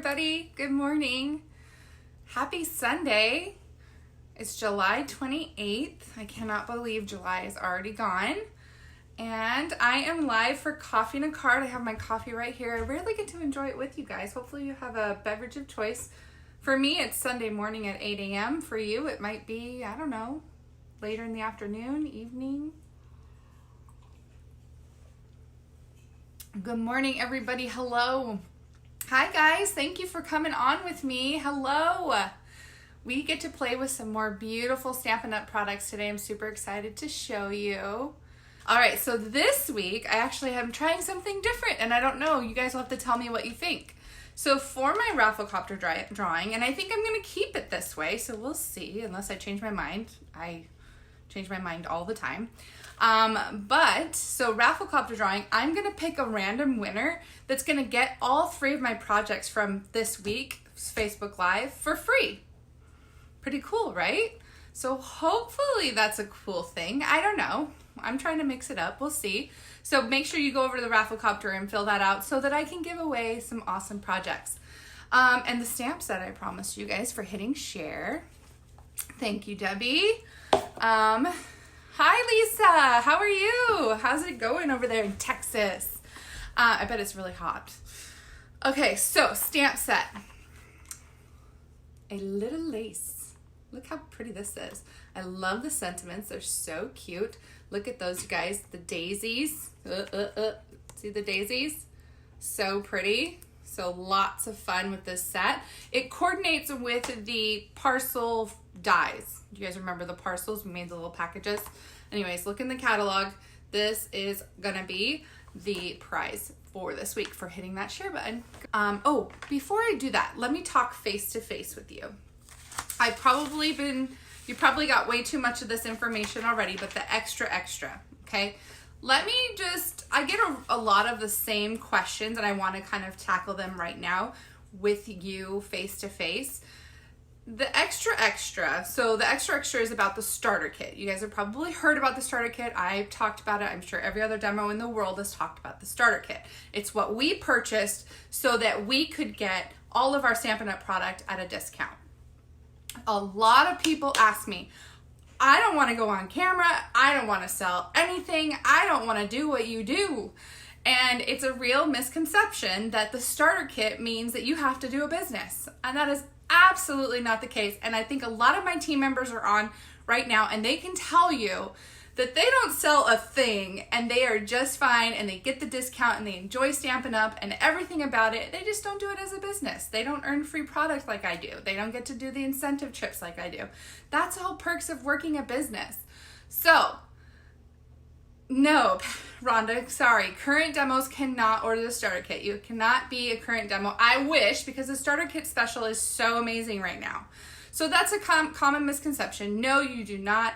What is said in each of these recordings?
everybody. Good morning. Happy Sunday. It's July 28th. I cannot believe July is already gone. And I am live for Coffee and a Card. I have my coffee right here. I rarely get to enjoy it with you guys. Hopefully you have a beverage of choice. For me, it's Sunday morning at 8 a.m. For you, it might be, I don't know, later in the afternoon, evening. Good morning, everybody. Hello. Hi, guys. Thank you for coming on with me. Hello. We get to play with some more beautiful Stampin' Up! Products today. I'm super excited to show you. All right, so this week, I actually am trying something different, and I don't know. You guys will have to tell me what you think. So for my Rafflecopter drawing, and I think I'm going to keep it this way, so we'll see, unless I change my mind. I change my mind all the time. So Rafflecopter drawing, I'm going to pick a random winner that's going to get all three of my projects from this week's Facebook Live for free. Pretty cool, right? So hopefully that's a cool thing. I don't know. I'm trying to mix it up. We'll see. So make sure you go over to the Rafflecopter and fill that out so that I can give away some awesome projects. And the stamp set I promised you guys for hitting share. Thank you, Debbie. Hi, Lisa. How are you? How's it going over there in Texas? I bet it's really hot. Okay, so stamp set. A little lace. Look how pretty this is. I love the sentiments. They're so cute. Look at those, you guys. The daisies. See the daisies? So pretty. So lots of fun with this set. It coordinates with the parcel dies. Do you guys remember the parcels? We made the little packages. Anyways, look in the catalog. This is gonna be the prize for this week for hitting that share button. Before I do that, let me talk face to face with you. You probably got way too much of this information already, but the extra, okay? I get a lot of the same questions and I wanna kind of tackle them right now with you face to face. The extra, so the extra is about the starter kit. You guys have probably heard about the starter kit. I've talked about it. I'm sure every other demo in the world has talked about the starter kit. It's what we purchased so that we could get all of our Stampin' Up! Product at a discount. A lot of people ask me, I don't want to go on camera. I don't want to sell anything. I don't want to do what you do. And it's a real misconception that the starter kit means that you have to do a business. And that is absolutely not the case. And I think a lot of my team members are on right now and they can tell you that they don't sell a thing and they are just fine and they get the discount and they enjoy Stampin' Up! And everything about it. They just don't do it as a business. They don't earn free product like I do. They don't get to do the incentive trips like I do. That's all perks of working a business. So, no, Rhonda, sorry. Current demos cannot order the starter kit. You cannot be a current demo. I wish, because the starter kit special is so amazing right now. So that's a common misconception. No, you do not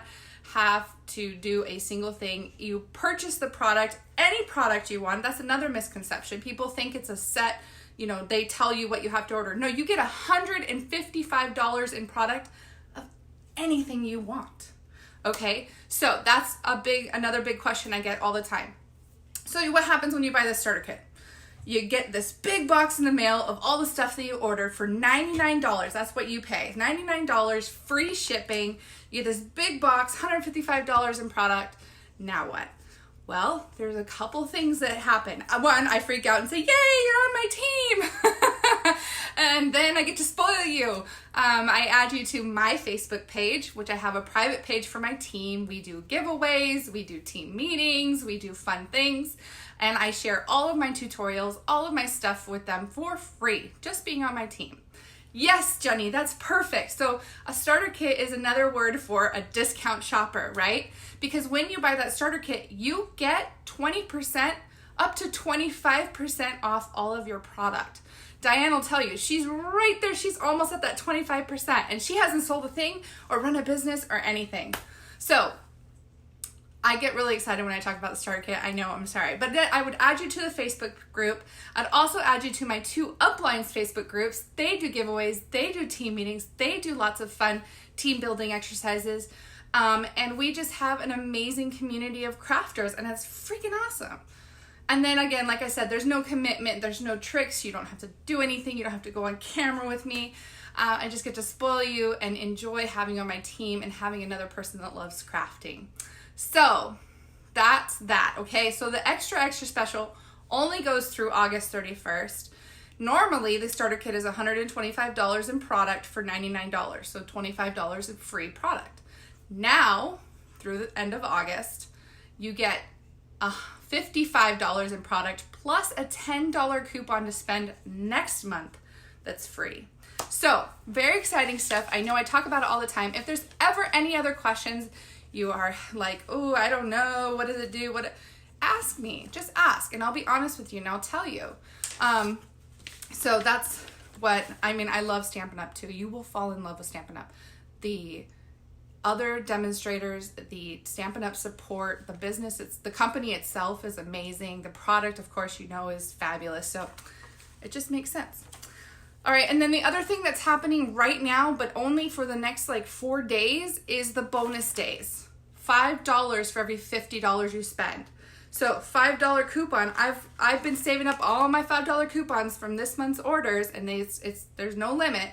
have to do a single thing. You purchase the product, any product you want. That's another misconception. People think it's a set, they tell you what you have to order. No, you get $155 in product of anything you want. Okay, so that's another big question I get all the time. So what happens when you buy the starter kit? You get this big box in the mail of all the stuff that you ordered for $99. That's what you pay. $99, free shipping. You get this big box, $155 in product. Now what? Well, there's a couple things that happen. One, I freak out and say, yay, you're on my team. And then I get to spoil you. I add you to my Facebook page, which I have a private page for my team. We do giveaways, we do team meetings, we do fun things. And I share all of my tutorials, all of my stuff with them for free, just being on my team. Yes, Jenny, that's perfect. So a starter kit is another word for a discount shopper, right? Because when you buy that starter kit, you get 20% up to 25% off all of your product. Diane will tell you, she's right there. She's almost at that 25% and she hasn't sold a thing or run a business or anything. So I get really excited when I talk about the starter kit. I know, I'm sorry. But then I would add you to the Facebook group. I'd also add you to my 2 uplines Facebook groups. They do giveaways. They do team meetings. They do lots of fun team building exercises. And we just have an amazing community of crafters and it's freaking awesome. And then again, like I said, there's no commitment, there's no tricks, you don't have to do anything, you don't have to go on camera with me. I just get to spoil you and enjoy having you on my team and having another person that loves crafting. So that's that, okay? So the extra special only goes through August 31st. Normally, the starter kit is $125 in product for $99, so $25 in free product. Now, through the end of August, you get $55 in product plus a $10 coupon to spend next month that's free. So, very exciting stuff. I know I talk about it all the time. If there's ever any other questions, you are like, oh, I don't know, what does it do? Ask me, just ask, and I'll be honest with you, and I'll tell you. So that's what, I love Stampin' Up! Too. You will fall in love with Stampin' Up! The other demonstrators, the Stampin' Up! Support, the business, the company itself is amazing. The product, of course, is fabulous. So it just makes sense. All right, and then the other thing that's happening right now, but only for the next 4 days, is the bonus days. $5 for every $50 you spend. So $5 coupon. I've been saving up all my $5 coupons from this month's orders, and there's no limit.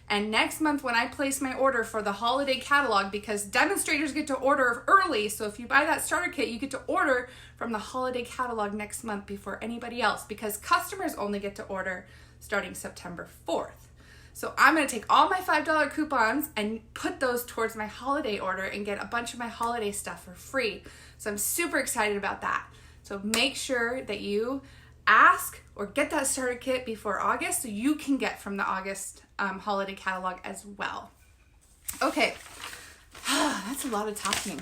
And next month when I place my order for the holiday catalog, because demonstrators get to order early, so if you buy that starter kit, you get to order from the holiday catalog next month before anybody else, because customers only get to order starting September 4th. So I'm going to take all my $5 coupons and put those towards my holiday order and get a bunch of my holiday stuff for free. So I'm super excited about that. So make sure that you ask or get that starter kit before August so you can get from the August holiday catalog as well. Okay, that's a lot of talking.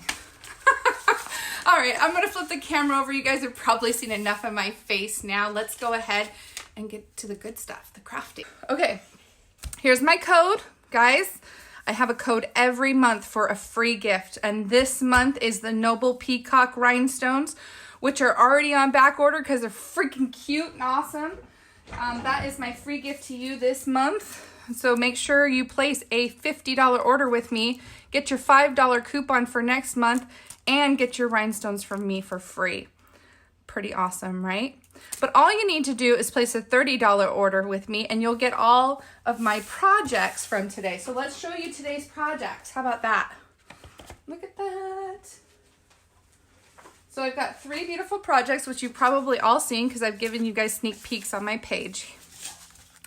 All right, I'm going to flip the camera over. You guys have probably seen enough of my face now. Let's go ahead and get to the good stuff, the crafting. Okay, here's my code, guys. I have a code every month for a free gift, and this month is the Noble Peacock Rhinestones, which are already on back order because they're freaking cute and awesome. That is my free gift to you this month. So make sure you place a $50 order with me, get your $5 coupon for next month, and get your rhinestones from me for free. Pretty awesome, right? But all you need to do is place a $30 order with me, and you'll get all of my projects from today. So let's show you today's projects. How about that? Look at that. So I've got 3 beautiful projects, which you've probably all seen because I've given you guys sneak peeks on my page.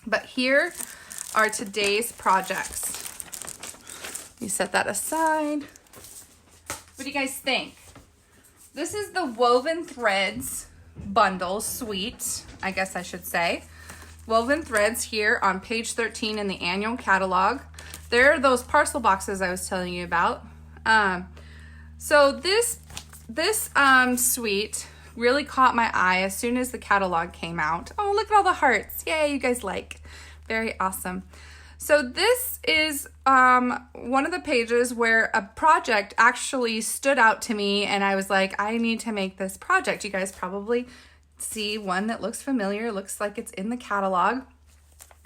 But here are today's projects. You set that aside. What do you guys think? This is the Woven Threads bundle suite, I guess I should say. Woven Threads here on page 13 in the annual catalog. There are those parcel boxes I was telling you about. So this suite really caught my eye as soon as the catalog came out. Oh, look at all the hearts. Yay, you guys like. Very awesome. So this is one of the pages where a project actually stood out to me, and I was like, I need to make this project. You guys probably see one that looks familiar. Looks like it's in the catalog.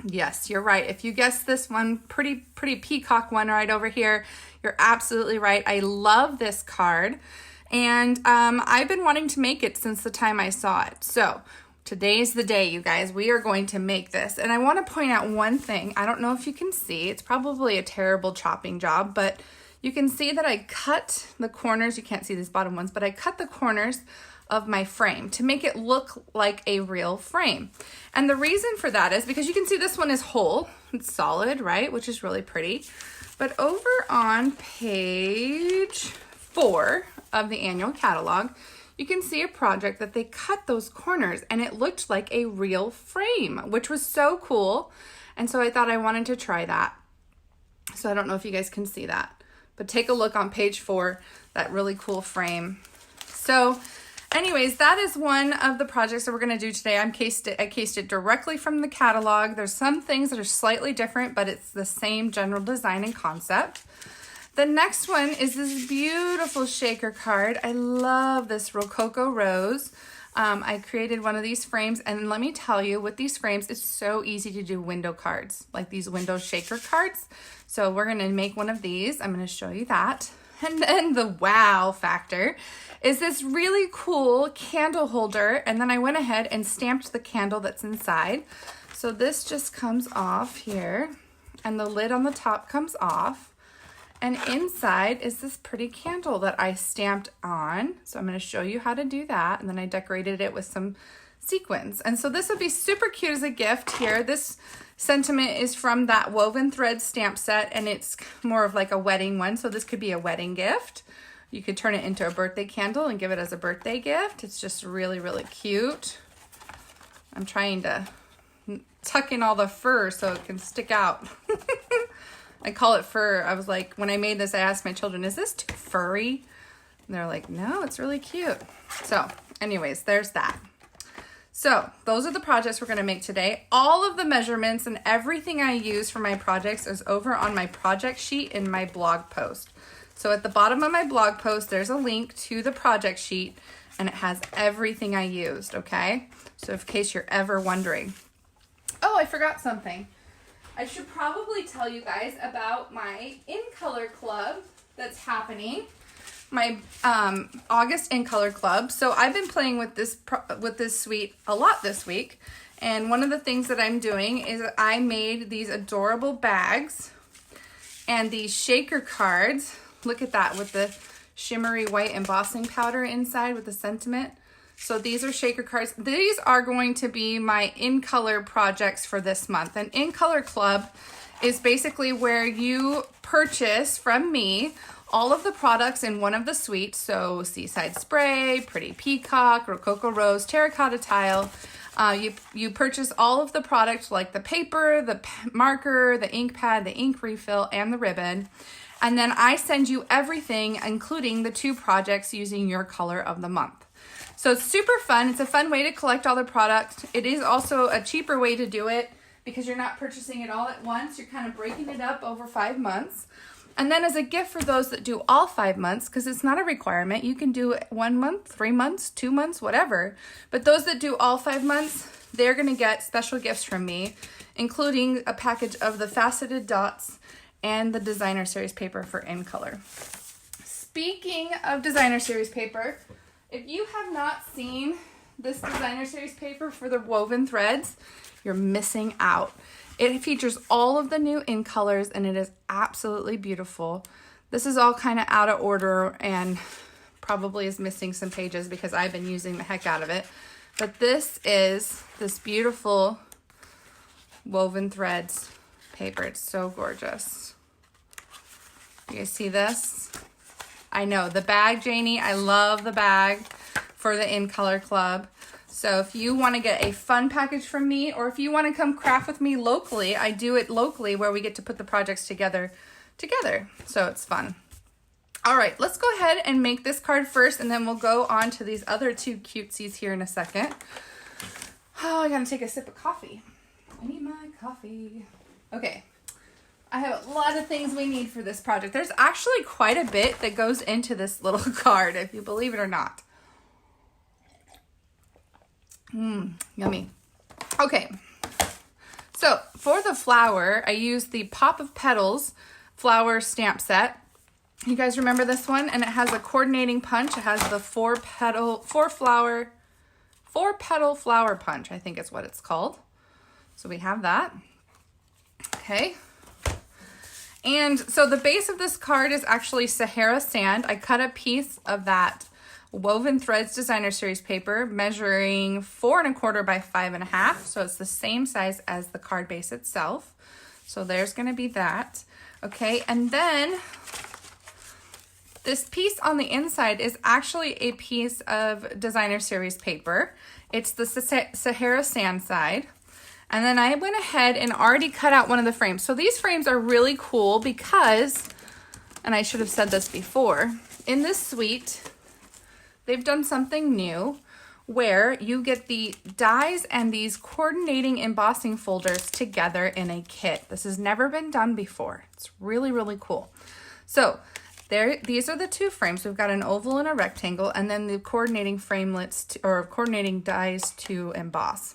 Yes, you're right. If you guessed this one, pretty peacock one right over here, you're absolutely right. I love this card, and I've been wanting to make it since the time I saw it. So today's the day, you guys. We are going to make this. And I want to point out one thing. I don't know if you can see. It's probably a terrible chopping job, but you can see that I cut the corners. You can't see these bottom ones, but I cut the corners of my frame to make it look like a real frame. And the reason for that is because you can see this one is whole. It's solid, right? Which is really pretty. But over on page 4 of the annual catalog, you can see a project that they cut those corners and it looked like a real frame, which was so cool. And so I thought I wanted to try that. So I don't know if you guys can see that, but take a look on page 4, that really cool frame. So anyways, that is one of the projects that we're going to do today. I cased it directly from the catalog. There's some things that are slightly different, but it's the same general design and concept. The next one is this beautiful shaker card. I love this Rococo Rose. I created one of these frames, and let me tell you, with these frames, it's so easy to do window cards, like these window shaker cards. So we're gonna make one of these. I'm gonna show you that. And then the wow factor is this really cool candle holder. And then I went ahead and stamped the candle that's inside. So this just comes off here and the lid on the top comes off. And inside is this pretty candle that I stamped on. So I'm going to show you how to do that. And then I decorated it with some sequins. And so this would be super cute as a gift here. This sentiment is from that Woven Thread stamp set, and it's more of like a wedding one. So this could be a wedding gift. You could turn it into a birthday candle and give it as a birthday gift. It's just really, really cute. I'm trying to tuck in all the fur so it can stick out. I call it fur. I was like, when I made this, I asked my children, is this too furry? And they're like, no, it's really cute. So anyways, there's that. So those are the projects we're going to make today. All of the measurements and everything I use for my projects is over on my project sheet in my blog post. So at the bottom of my blog post, there's a link to the project sheet and it has everything I used, okay? So in case you're ever wondering. Oh, I forgot something. I should probably tell you guys about my In Color Club that's happening. My August In Color Club. So I've been playing with this suite a lot this week. And one of the things that I'm doing is I made these adorable bags and these shaker cards. Look at that with the shimmery white embossing powder inside with the sentiment. So these are shaker cards. These are going to be my In Color projects for this month. An In Color Club is basically where you purchase from me all of the products in one of the suites. So Seaside Spray, Pretty Peacock, Rococo Rose, Terracotta Tile. You purchase all of the products like the paper, the marker, the ink pad, the ink refill, and the ribbon. And then I send you everything, including the 2 projects using your color of the month. So it's super fun. It's a fun way to collect all the products. It is also a cheaper way to do it because you're not purchasing it all at once. You're kind of breaking it up over 5 months. And then as a gift for those that do all 5 months, because it's not a requirement, you can do 1 month, 3 months, 2 months, whatever. But those that do all 5 months, they're going to get special gifts from me, including a package of the faceted dots and the designer series paper for In Color. Speaking of designer series paper, if you have not seen this designer series paper for the Woven Threads, you're missing out. It features all of the new In Colors and it is absolutely beautiful. This is all kind of out of order and probably is missing some pages because I've been using the heck out of it. But this is this beautiful Woven Threads paper. It's so gorgeous. You guys see this? I know the bag, Janie. I love the bag for the In Color Club. So if you want to get a fun package from me, or if you want to come craft with me locally, I do it locally where we get to put the projects together. So it's fun. All right, let's go ahead and make this card first, and then we'll go on to these other 2 cutesies here in a second. Oh, I gotta take a sip of coffee. I need my coffee. Okay. I have a lot of things we need for this project. There's actually quite a bit that goes into this little card, if you believe it or not. Yummy. Okay, so for the flower, I used the Pop of Petals flower stamp set. You guys remember this one? And it has a coordinating punch. It has the 4-petal flower punch, I think is what it's called. So we have that. Okay. And so the base of this card is actually Sahara Sand. I cut a piece of that Woven Threads Designer Series paper measuring 4 1/4 by 5 1/2. So it's the same size as the card base itself. So there's going to be that. Okay, and then this piece on the inside is actually a piece of Designer Series paper. It's the Sahara Sand side. And then I went ahead and already cut out one of the frames. So these frames are really cool because, and I should have said this before, in this suite, they've done something new where you get the dies and these coordinating embossing folders together in a kit. This has never been done before. It's really, really cool. So these are the 2 frames. We've got an oval and a rectangle, and then the coordinating framelets or coordinating dies to emboss.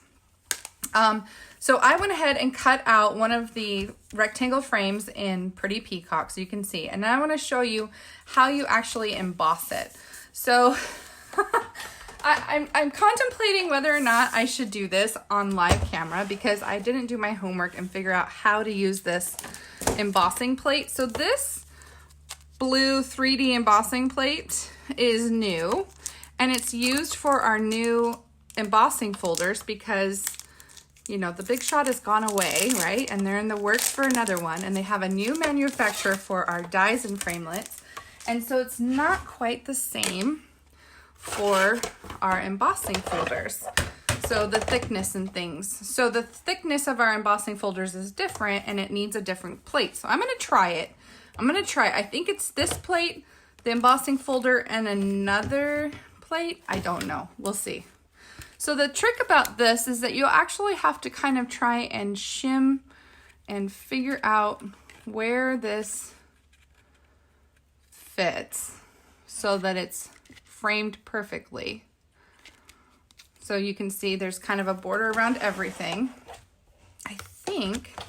So I went ahead and cut out one of the rectangle frames in Pretty Peacock so you can see. And now I want to show you how you actually emboss it. So I'm contemplating whether or not I should do this on live camera because I didn't do my homework and figure out how to use this embossing plate. So this blue 3D embossing plate is new and it's used for our new embossing folders because, you know, the Big Shot has gone away, right? And they're in the works for another one, and they have a new manufacturer for our dies and framelits. And so it's not quite the same for our embossing folders. So the thickness and things. So the thickness of our embossing folders is different and it needs a different plate. So I'm gonna try it. I think it's this plate, the embossing folder, and another plate. I don't know, we'll see. So the trick about this is that you'll actually have to kind of try and shim and figure out where this fits so that it's framed perfectly. So you can see there's kind of a border around everything. I think,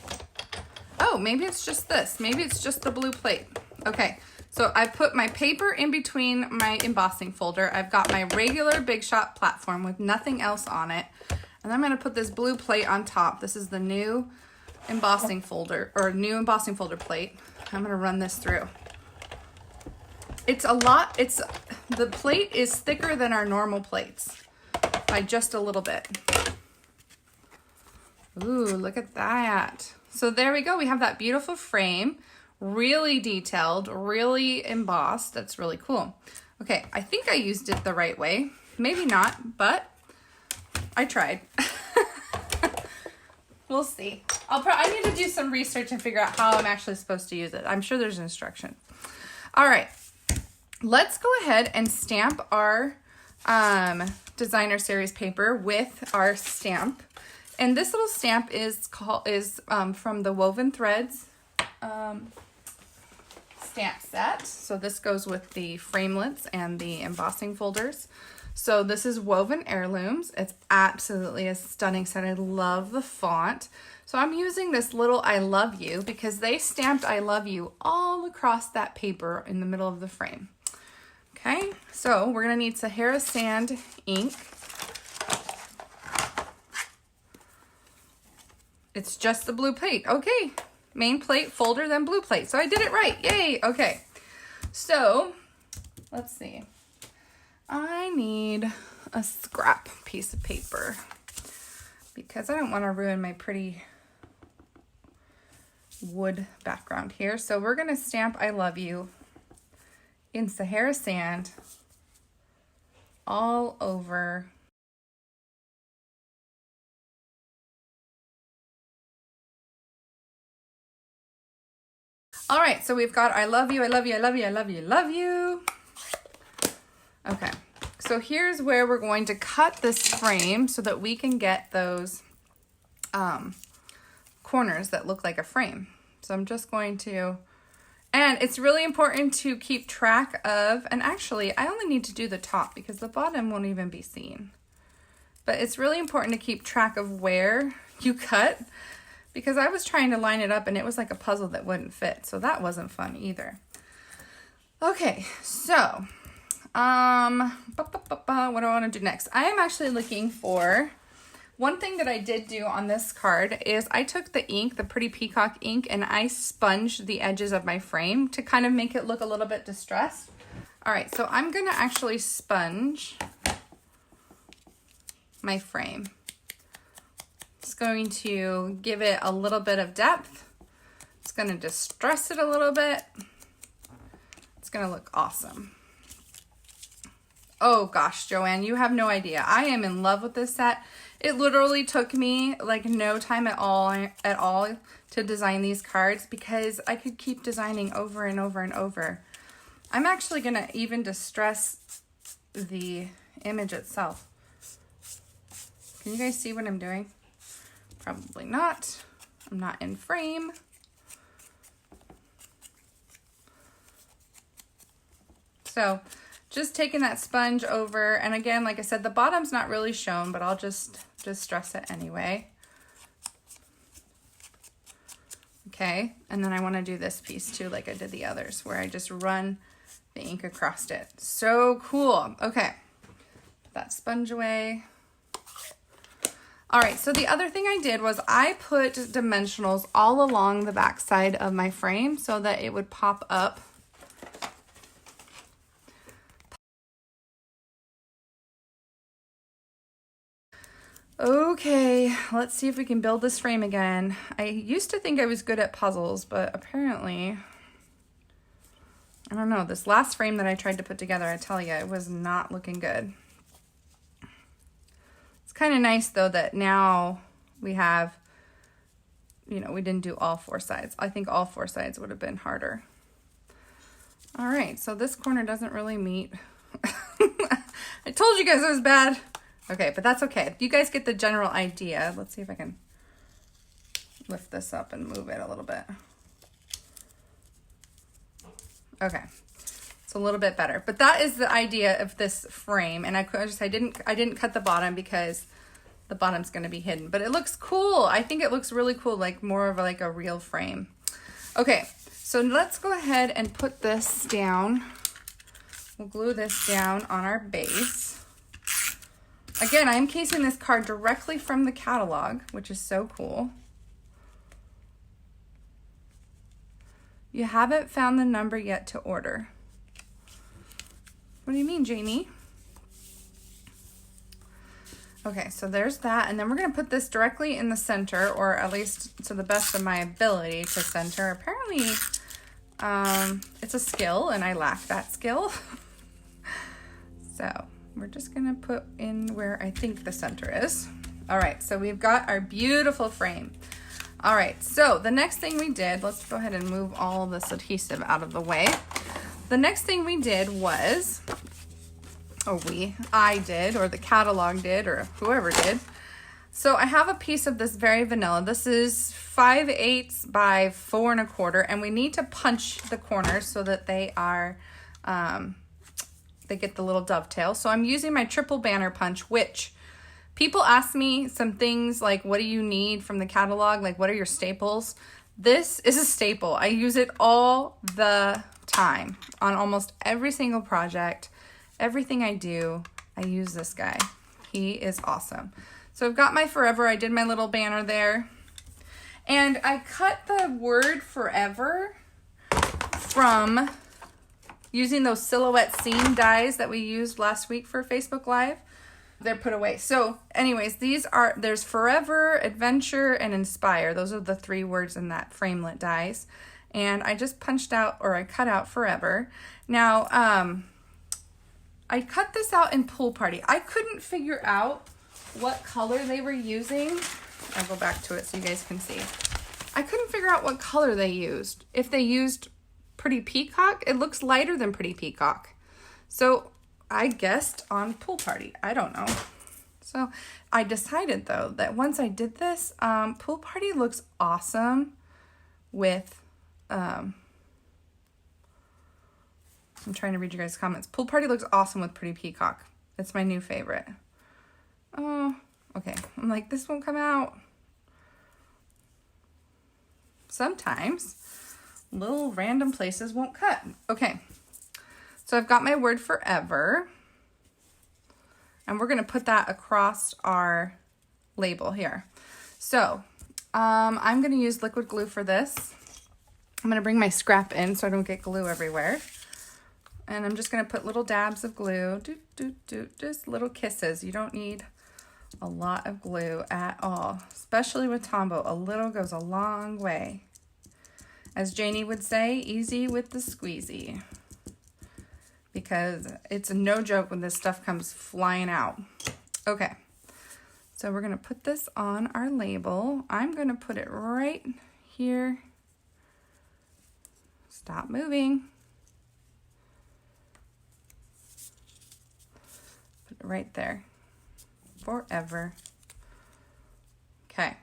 oh, maybe it's just this. Maybe it's just the blue plate. Okay. So I put my paper in between my embossing folder. I've got my regular Big Shot platform with nothing else on it. And I'm gonna put this blue plate on top. This is the new embossing folder, or new embossing folder plate. I'm gonna run this through. The plate is thicker than our normal plates by just a little bit. Ooh, look at that. So there we go. We have that beautiful frame. Really detailed, really embossed. That's really cool. Okay, I think I used it the right way. Maybe not, but I tried. We'll see. I need to do some research and figure out how I'm actually supposed to use it. I'm sure there's an instruction. All right, let's go ahead and stamp our designer series paper with our stamp. And this little stamp is from the Woven Threads stamp set. So this goes with the framelits and the embossing folders. So this is Woven Heirlooms. It's absolutely a stunning set. I love the font. So I'm using this little I love you because they stamped I love you all across that paper in the middle of the frame. Okay, so we're gonna need Sahara Sand ink. It's just the blue plate. Okay. Main plate, folder, then blue plate. So I did it right. Yay. Okay. So let's see. I need a scrap piece of paper because I don't want to ruin my pretty wood background here. So we're going to stamp I love you in Sahara Sand all over . All right, so we've got I love you, I love you, I love you, I love you, I love you. Okay, so here's where we're going to cut this frame so that we can get those corners that look like a frame. So I'm just going to, and it's really important to keep track of, and actually I only need to do the top because the bottom won't even be seen. But it's really important to keep track of where you cut, because I was trying to line it up and it was like a puzzle that wouldn't fit. So that wasn't fun either. Okay, so what do I want to do next? I am actually looking for, one thing that I did do on this card is I took the ink, the Pretty Peacock ink, and I sponged the edges of my frame to kind of make it look a little bit distressed. All right, so I'm gonna actually sponge my frame. It's going to give it a little bit of depth. It's going to distress it a little bit. It's going to look awesome. Oh gosh, Joanne, you have no idea. I am in love with this set. It literally took me like no time at all to design these cards because I could keep designing over and over and over. I'm actually going to even distress the image itself. Can you guys see what I'm doing? Probably not. I'm not in frame. So just taking that sponge over, and again, like I said, the bottom's not really shown, but I'll just distress it anyway. Okay, and then I want to do this piece too, like I did the others, where I just run the ink across it. So cool. Okay, put that sponge away. All right, so the other thing I did was I put dimensionals all along the back side of my frame so that it would pop up. Okay, let's see if we can build this frame again. I used to think I was good at puzzles, but apparently, I don't know, this last frame that I tried to put together, I tell you, it was not looking good. It's kind of nice though that now we have, you know, we didn't do all 4 sides. I think all 4 sides would have been harder. All right, so this corner doesn't really meet. I told you guys it was bad. Okay, but that's okay. You guys get the general idea. Let's see if I can lift this up and move it a little bit. Okay, it's a little bit better. But that is the idea of this frame. And I didn't cut the bottom because the bottom's going to be hidden. But it looks cool. I think it looks really cool, like more of like a real frame. Okay, so let's go ahead and put this down. We'll glue this down on our base. Again, I'm casing this card directly from the catalog, which is so cool. You haven't found the number yet to order. What do you mean, Jamie? Okay, so there's that. And then we're going to put this directly in the center, or at least to the best of my ability to center. Apparently, it's a skill, and I lack that skill. So we're just gonna put in where I think the center is. All right, so we've got our beautiful frame. All right, so the next thing we did, let's go ahead and move all this adhesive out of the way. The next thing we did was, I did, or the catalog did, or whoever did. So I have a piece of this Very Vanilla. This is 5/8 by 4 1/4, and we need to punch the corners so that they are, they get the little dovetail. So I'm using my triple banner punch, which people ask me some things like, what do you need from the catalog? Like, what are your staples? This is a staple. I use it all the time on almost every single project. Everything I do, I use this guy. He is awesome. So I've got my Forever. I did my little banner there. And I cut the word Forever from using those silhouette seam dies that we used last week for Facebook Live. They're put away. So anyways, there's Forever, Adventure, and Inspire. Those are the 3 words in that framelit dies. And I just punched out, or I cut out Forever. Now, I cut this out in Pool Party. I couldn't figure out what color they were using. I'll go back to it so you guys can see. I couldn't figure out what color they used. If they used Pretty Peacock, it looks lighter than Pretty Peacock. So I guessed on Pool Party. I don't know. So I decided though that once I did this, Pool Party looks awesome with, I'm trying to read you guys' comments. Pool Party looks awesome with Pretty Peacock. It's my new favorite. Oh, okay. I'm like, this won't come out. Sometimes little random places won't cut. Okay. So I've got my word Forever. And we're going to put that across our label here. So I'm going to use liquid glue for this. I'm going to bring my scrap in so I don't get glue everywhere. And I'm just going to put little dabs of glue. Just little kisses. You don't need a lot of glue at all. Especially with Tombow. A little goes a long way. As Janie would say, easy with the squeezy. Because it's no joke when this stuff comes flying out. Okay. So we're going to put this on our label. I'm going to put it right here. Stop moving. Put it right there. Forever. Okay.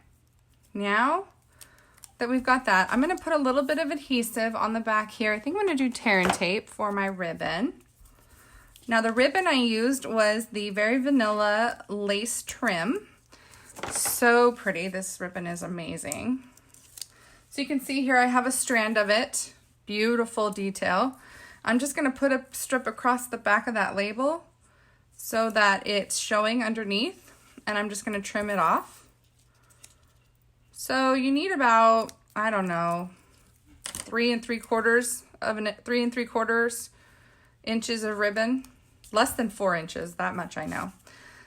Now that we've got that, I'm going to put a little bit of adhesive on the back here. I think I'm going to do tear and tape for my ribbon. Now the ribbon I used was the Very Vanilla lace trim. So pretty. This ribbon is amazing. So you can see here I have a strand of it. Beautiful detail. I'm just going to put a strip across the back of that label so that it's showing underneath, and I'm just going to trim it off. So you need about, I don't know, 3 3/4 inches of ribbon, less than 4 inches, that much I know.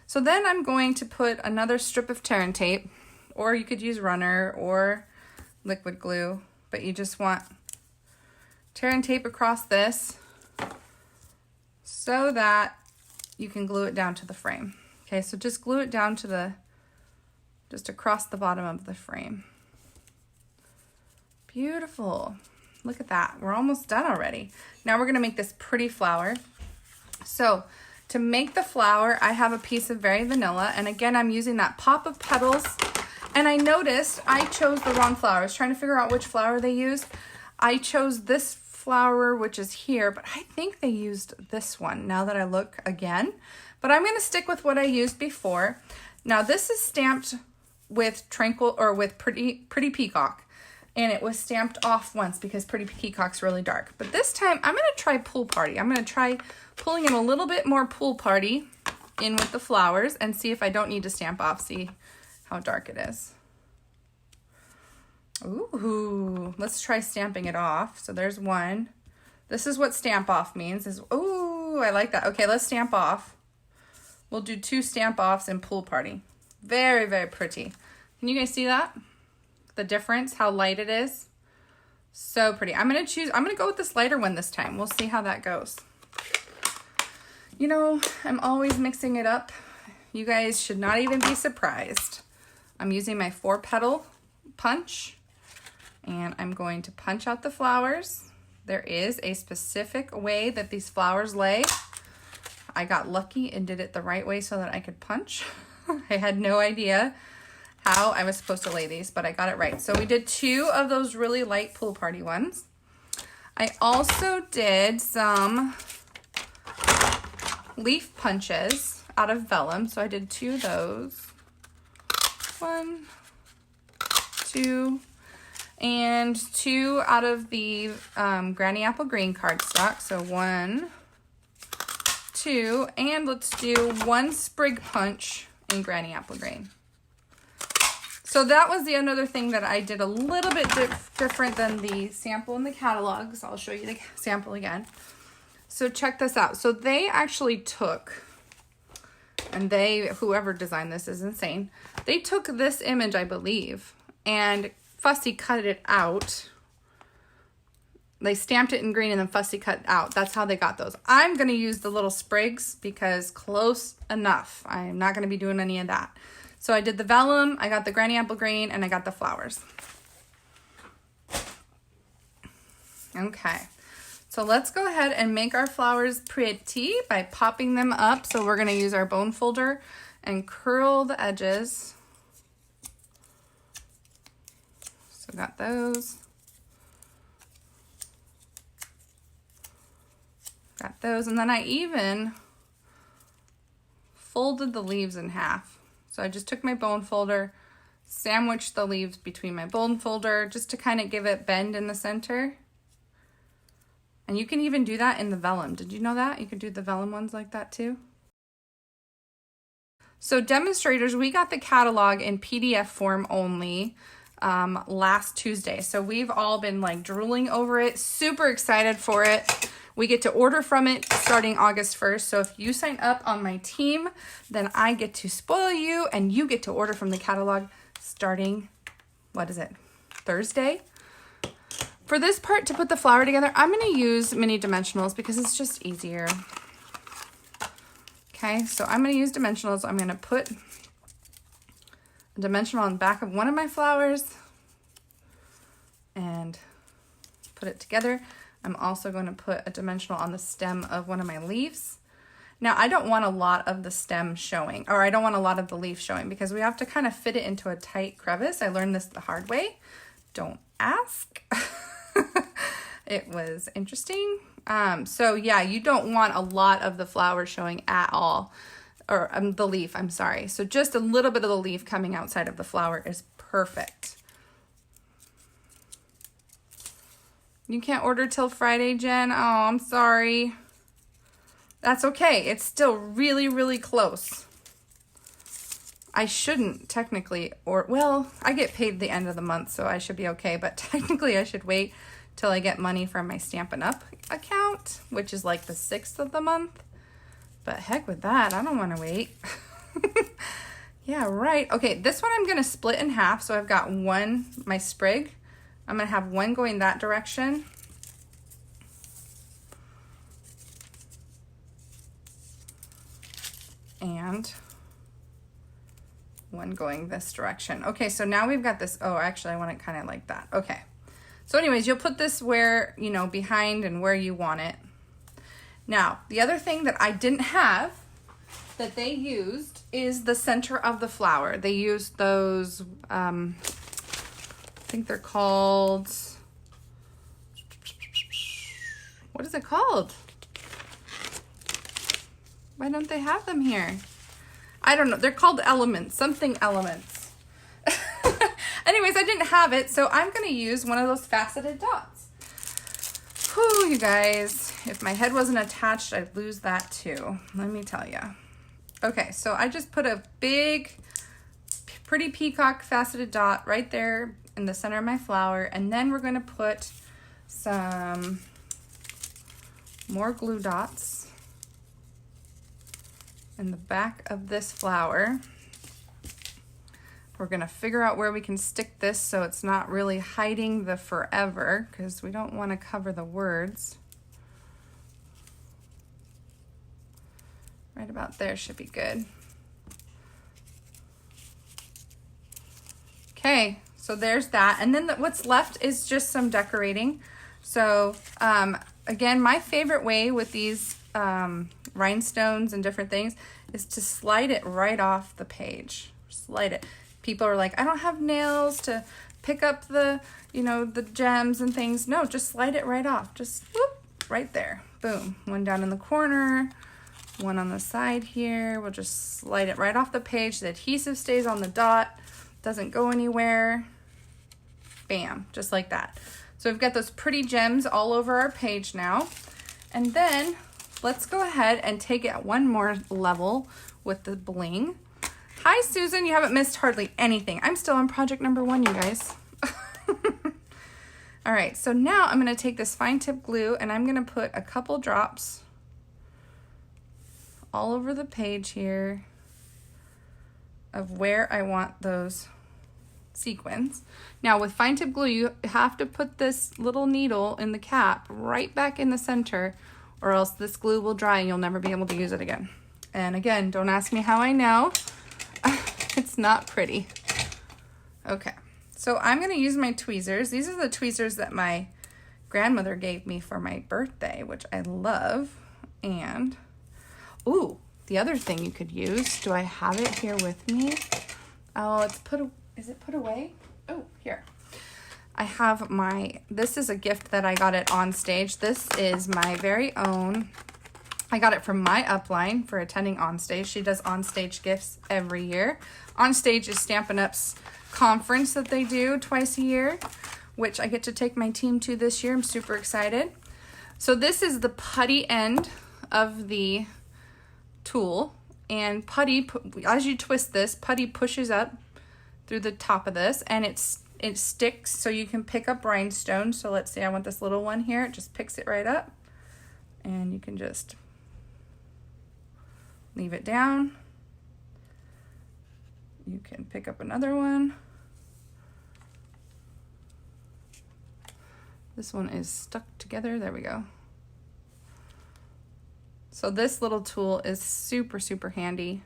So then I'm going to put another strip of tear and tape, or you could use runner or liquid glue, but you just want tear and tape across this so that you can glue it down to the frame. Okay, so just glue it down to just across the bottom of the frame. Beautiful. Look at that. We're almost done already. Now we're gonna make this pretty flower. So to make the flower, I have a piece of Very Vanilla, and again, I'm using that Pop of Petals. And I noticed I chose the wrong flower. I was trying to figure out which flower they used. I chose this flower, which is here, but I think they used this one now that I look again. But I'm gonna stick with what I used before. Now this is stamped with Tranquil, or with Pretty Peacock. And it was stamped off once because Pretty Peacock's really dark. But this time I'm gonna try Pool Party. I'm gonna try pulling in a little bit more Pool Party in with the flowers and see if I don't need to stamp off. See how dark it is. Ooh, let's try stamping it off. So there's one. This is what stamp off means. Ooh, I like that. Okay, let's stamp off. We'll do 2 stamp offs in Pool Party. Very, very pretty. Can you guys see that? The difference, how light it is. So pretty. I'm gonna go with this lighter one this time. We'll see how that goes. You know, I'm always mixing it up. You guys should not even be surprised. I'm using my 4-petal punch, and I'm going to punch out the flowers. There is a specific way that these flowers lay. I got lucky and did it the right way so that I could punch. I had no idea how I was supposed to lay these, but I got it right. So we did 2 of those really light Pool Party ones. I also did some leaf punches out of vellum. So I did 2 of those. 1, 2, and 2 out of the Granny Apple Green cardstock. So 1, 2, and let's do 1 sprig punch in Granny Apple Green. So that was the another thing that I did a little bit different than the sample in the catalog. So I'll show you the sample again. So check this out. So they actually took, and whoever designed this is insane. They took this image, I believe, and fussy cut it out. They stamped it in green and then fussy cut it out. That's how they got those. I'm going to use the little sprigs because close enough. I'm not going to be doing any of that. So I did the vellum, I got the Granny Apple Green, and I got the flowers. Okay, so let's go ahead and make our flowers pretty by popping them up. So we're going to use our bone folder and curl the edges. So got those. Got those, and then I even folded the leaves in half. So I just took my bone folder, sandwiched the leaves between my bone folder just to kind of give it bend in the center. And you can even do that in the vellum. Did you know that? You could do the vellum ones like that too. So demonstrators, we got the catalog in PDF form only last Tuesday. So we've all been like drooling over it, super excited for it. We get to order from it starting August 1st. So if you sign up on my team, then I get to spoil you and you get to order from the catalog starting, what is it, Thursday? For this part to put the flower together, I'm gonna use mini dimensionals because it's just easier. Okay, so I'm gonna use dimensionals. I'm gonna put a dimensional on the back of one of my flowers and put it together. I'm also going to put a dimensional on the stem of one of my leaves. Now, I don't want a lot of the stem showing, or I don't want a lot of the leaf showing because we have to kind of fit it into a tight crevice. I learned this the hard way. Don't ask. It was interesting. So yeah, you don't want a lot of the flower showing at all, or the leaf, I'm sorry. So just a little bit of the leaf coming outside of the flower is perfect. You can't order till Friday, Jen? Oh, I'm sorry. That's okay. It's still really, really close. I shouldn't technically, or well, I get paid the end of the month, so I should be okay, but technically I should wait till I get money from my Stampin' Up! Account, which is like the 6th of the month. But heck with that, I don't want to wait. Yeah, right. Okay, this one I'm going to split in half, so I've got one, my sprig. I'm going to have one going that direction. And one going this direction. Okay, so now we've got this. Oh, actually, I want it kind of like that. Okay. So anyways, you'll put this where, you know, behind and where you want it. Now, the other thing that I didn't have that they used is the center of the flower. They used those, I think they're called, what is it called? Why don't they have them here? I don't know. They're called elements, something elements. Anyways, I didn't have it, so I'm going to use one of those faceted dots. Whew, you guys. If my head wasn't attached, I'd lose that too. Let me tell you. Okay, so I just put a big, pretty peacock faceted dot right there in the center of my flower, and then we're going to put some more glue dots in the back of this flower. We're gonna figure out where we can stick this so it's not really hiding the forever, because we don't want to cover the words. Right about there should be good. Okay, so there's that. And then what's left is just some decorating. So again, my favorite way with these rhinestones and different things is to slide it right off the page. Slide it. People are like, I don't have nails to pick up the, you know, the gems and things. No, just slide it right off. Just whoop, right there. Boom. One down in the corner, one on the side here. We'll just slide it right off the page. The adhesive stays on the dot, doesn't go anywhere. Bam, just like that. So we've got those pretty gems all over our page now. And then let's go ahead and take it one more level with the bling. Hi, Susan. You haven't missed hardly anything. I'm still on project number 1, you guys. All right, so now I'm going to take this fine tip glue and I'm going to put a couple drops all over the page here of where I want those sequins. Now, with fine tip glue, you have to put this little needle in the cap right back in the center, or else this glue will dry and you'll never be able to use it again. And again, don't ask me how I know. It's not pretty. Okay, so I'm going to use my tweezers. These are the tweezers that my grandmother gave me for my birthday, which I love. And, ooh, the other thing you could use, do I have it here with me? Oh, it's is it put away? Oh, here. I have this is a gift that I got at On Stage. This is my very own. I got it from my upline for attending On Stage. She does On Stage gifts every year. On Stage is Stampin' Up's conference that they do twice a year, which I get to take my team to this year. I'm super excited. So this is the putty end of the tool, and putty, as you twist this, putty pushes up through the top of this, and it sticks so you can pick up rhinestones. So let's say I want this little one here. It just picks it right up, and you can just leave it down. You can pick up another one. This one is stuck together. There we go. So this little tool is super, super handy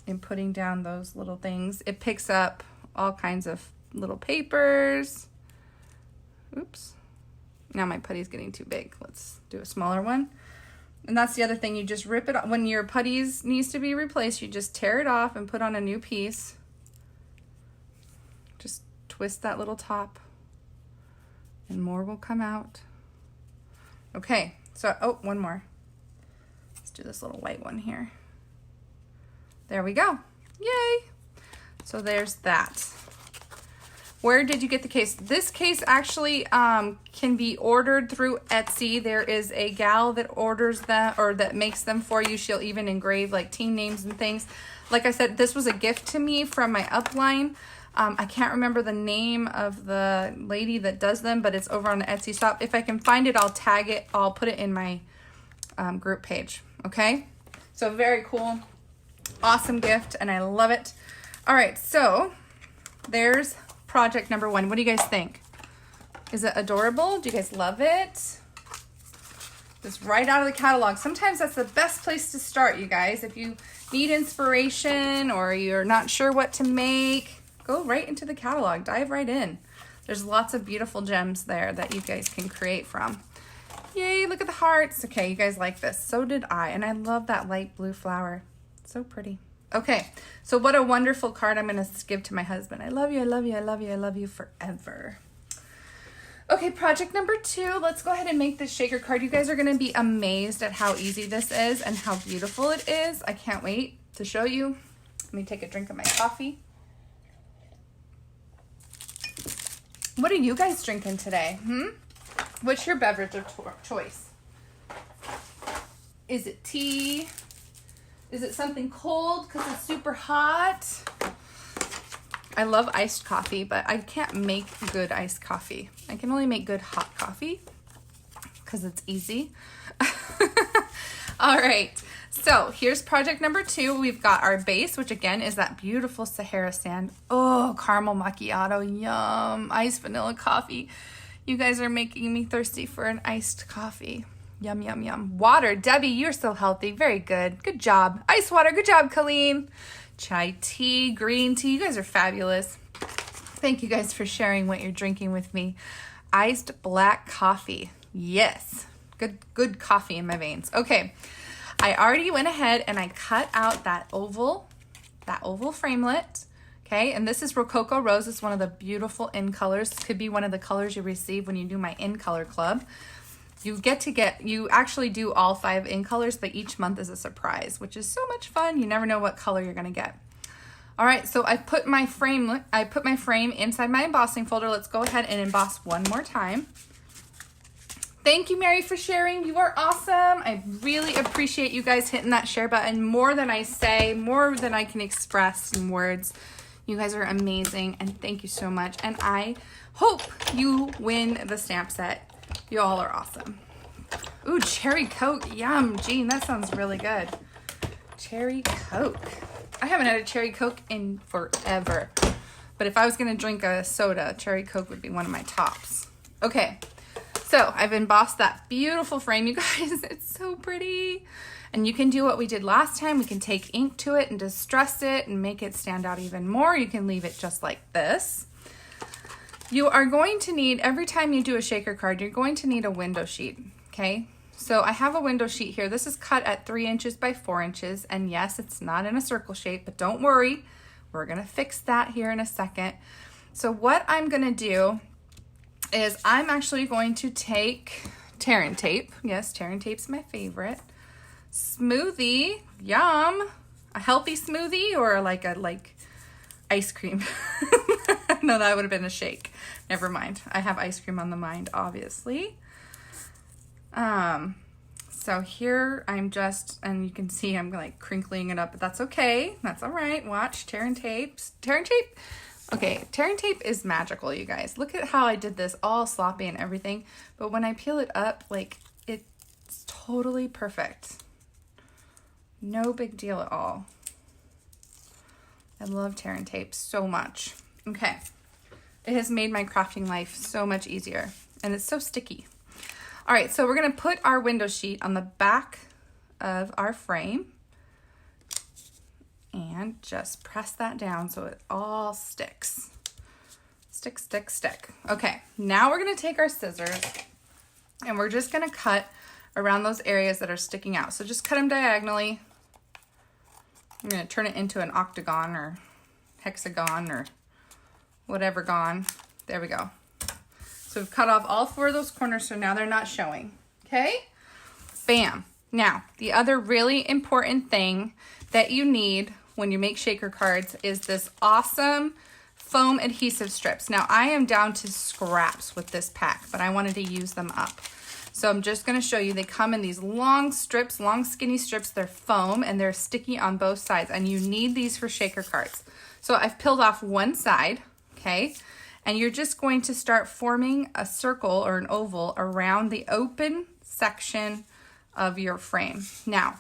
in putting down those little things. It picks up all kinds of little papers. Oops. Now my putty's getting too big. Let's do a smaller one. And that's the other thing. You just rip it off. When your putties needs to be replaced, you just tear it off and put on a new piece. Just twist that little top and more will come out. Okay, so, oh, one more. Let's do this little white one here. There we go. Yay! So there's that. Where did you get the case? This case actually can be ordered through Etsy. There is a gal that orders them, or that makes them for you. She'll even engrave like team names and things. Like I said, this was a gift to me from my upline. I can't remember the name of the lady that does them, but it's over on the Etsy shop. If I can find it, I'll tag it. I'll put it in my group page. Okay? So very cool. Awesome gift, and I love it. All right, so there's project number 1. What do you guys think? Is it adorable? Do you guys love it? Just right out of the catalog. Sometimes that's the best place to start, you guys. If you need inspiration or you're not sure what to make, go right into the catalog. Dive right in. There's lots of beautiful gems there that you guys can create from. Yay, look at the hearts. Okay, you guys like this. So did I. And I love that light blue flower. So pretty. Okay, so what a wonderful card I'm going to give to my husband. I love you, I love you, I love you, I love you forever. Okay, project number 2. Let's go ahead and make this shaker card. You guys are going to be amazed at how easy this is and how beautiful it is. I can't wait to show you. Let me take a drink of my coffee. What are you guys drinking today? What's your beverage of choice? Is it tea? Is it something cold because it's super hot? I love iced coffee, but I can't make good iced coffee. I can only make good hot coffee because it's easy. All right, so here's project number 2. We've got our base, which again is that beautiful Sahara sand. Oh, caramel macchiato, yum. Iced vanilla coffee. You guys are making me thirsty for an iced coffee. Yum, yum, yum. Water. Debbie, you're so healthy. Very good. Good job. Ice water. Good job, Colleen. Chai tea, green tea. You guys are fabulous. Thank you guys for sharing what you're drinking with me. Iced black coffee. Yes. Good coffee in my veins. Okay. I already went ahead and I cut out that oval framelit. Okay. And this is Rococo Rose. It's one of the beautiful in colors. This could be one of the colors you receive when you do my in color club. You actually do all 5 in colors, but each month is a surprise, which is so much fun. You never know what color you're going to get. All right, so I put my frame inside my embossing folder. Let's go ahead and emboss one more time. Thank you, Mary, for sharing. You are awesome. I really appreciate you guys hitting that share button more than I say, more than I can express in words. You guys are amazing, and thank you so much. And I hope you win the stamp set. You all are awesome. Ooh, cherry Coke. Yum. Jean, that sounds really good. Cherry Coke. I haven't had a cherry Coke in forever. But if I was going to drink a soda, cherry Coke would be one of my tops. Okay. So I've embossed that beautiful frame, you guys. It's so pretty. And you can do what we did last time. We can take ink to it and distress it and make it stand out even more. You can leave it just like this. You are going to need, every time you do a shaker card, you're going to need a window sheet, okay? So I have a window sheet here. This is cut at 3 inches by 4 inches. And yes, it's not in a circle shape, but don't worry. We're gonna fix that here in a second. So what I'm gonna do is I'm actually going to take Terran tape. Yes, Terran tape's my favorite. Smoothie, yum. A healthy smoothie or like ice cream? No, that would have been a shake. Never mind. I have ice cream on the mind, obviously. So here I'm just, and you can see I'm like crinkling it up, but that's okay. That's all right. Watch Terran tapes. Terran tape. Okay, Terran tape is magical, you guys. Look at how I did this all sloppy and everything. But when I peel it up, like it's totally perfect. No big deal at all. I love Terran tape so much. Okay. It has made my crafting life so much easier, and it's so sticky. All right, so we're gonna put our window sheet on the back of our frame and just press that down so it all sticks. Stick, stick, stick. Okay, now we're gonna take our scissors and we're just gonna cut around those areas that are sticking out. So just cut them diagonally. I'm gonna turn it into an octagon or hexagon or whatever gone. There we go. So we've cut off all 4 of those corners, so now they're not showing. Okay? Bam. Now, the other really important thing that you need when you make shaker cards is this awesome foam adhesive strips. Now I am down to scraps with this pack, but I wanted to use them up. So I'm just gonna show you, they come in these long strips, long skinny strips. They're foam and they're sticky on both sides, and you need these for shaker cards. So I've peeled off one side, okay? And you're just going to start forming a circle or an oval around the open section of your frame. Now,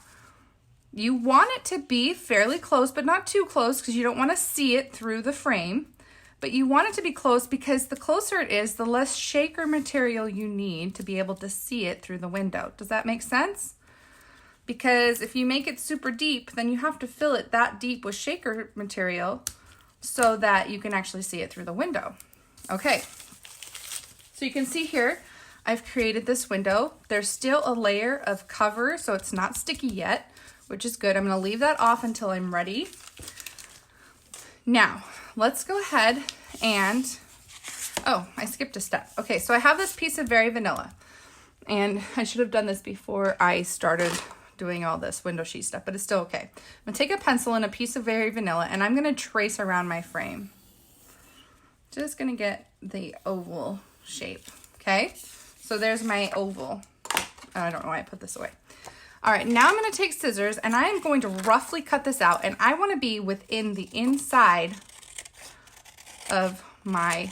you want it to be fairly close, but not too close because you don't want to see it through the frame. But you want it to be close because the closer it is, the less shaker material you need to be able to see it through the window. Does that make sense? Because if you make it super deep, then you have to fill it that deep with shaker material so that you can actually see it through the window. Okay, so you can see here, I've created this window. There's still a layer of cover, so it's not sticky yet, which is good. I'm gonna leave that off until I'm ready. Now, let's go ahead and, oh, I skipped a step. Okay, so I have this piece of Very Vanilla, and I should have done this before I started doing all this window sheet stuff, but it's still okay. I'm gonna take a pencil and a piece of Very Vanilla, and I'm gonna trace around my frame. Just gonna get the oval shape, okay? So there's my oval. I don't know why I put this away. All right, now I'm gonna take scissors and I am going to roughly cut this out, and I wanna be within the inside of my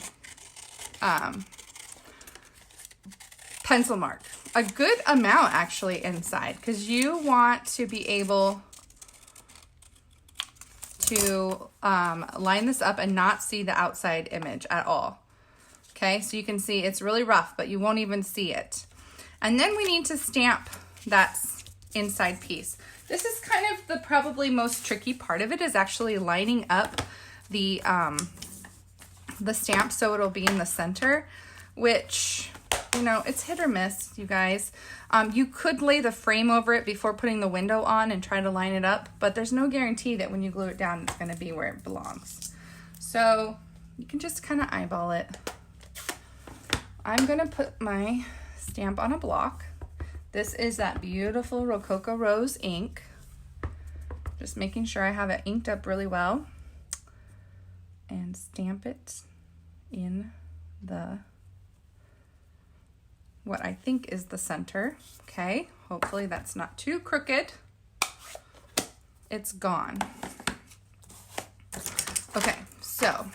pencil mark. A good amount actually inside, because you want to be able to line this up and not see the outside image at all. Okay, so you can see it's really rough, but you won't even see it. And then we need to stamp that inside piece. This is kind of the probably most tricky part of it, is actually lining up the stamp so it'll be in the center, which, you know, it's hit or miss, you guys. You could lay the frame over it before putting the window on and try to line it up, but there's no guarantee that when you glue it down, it's gonna be where it belongs. So you can just kind of eyeball it. I'm gonna put my stamp on a block. This is that beautiful Rococo Rose ink. Just making sure I have it inked up really well. And stamp it in the, what I think is the center. Okay, hopefully that's not too crooked. It's gone. Okay, so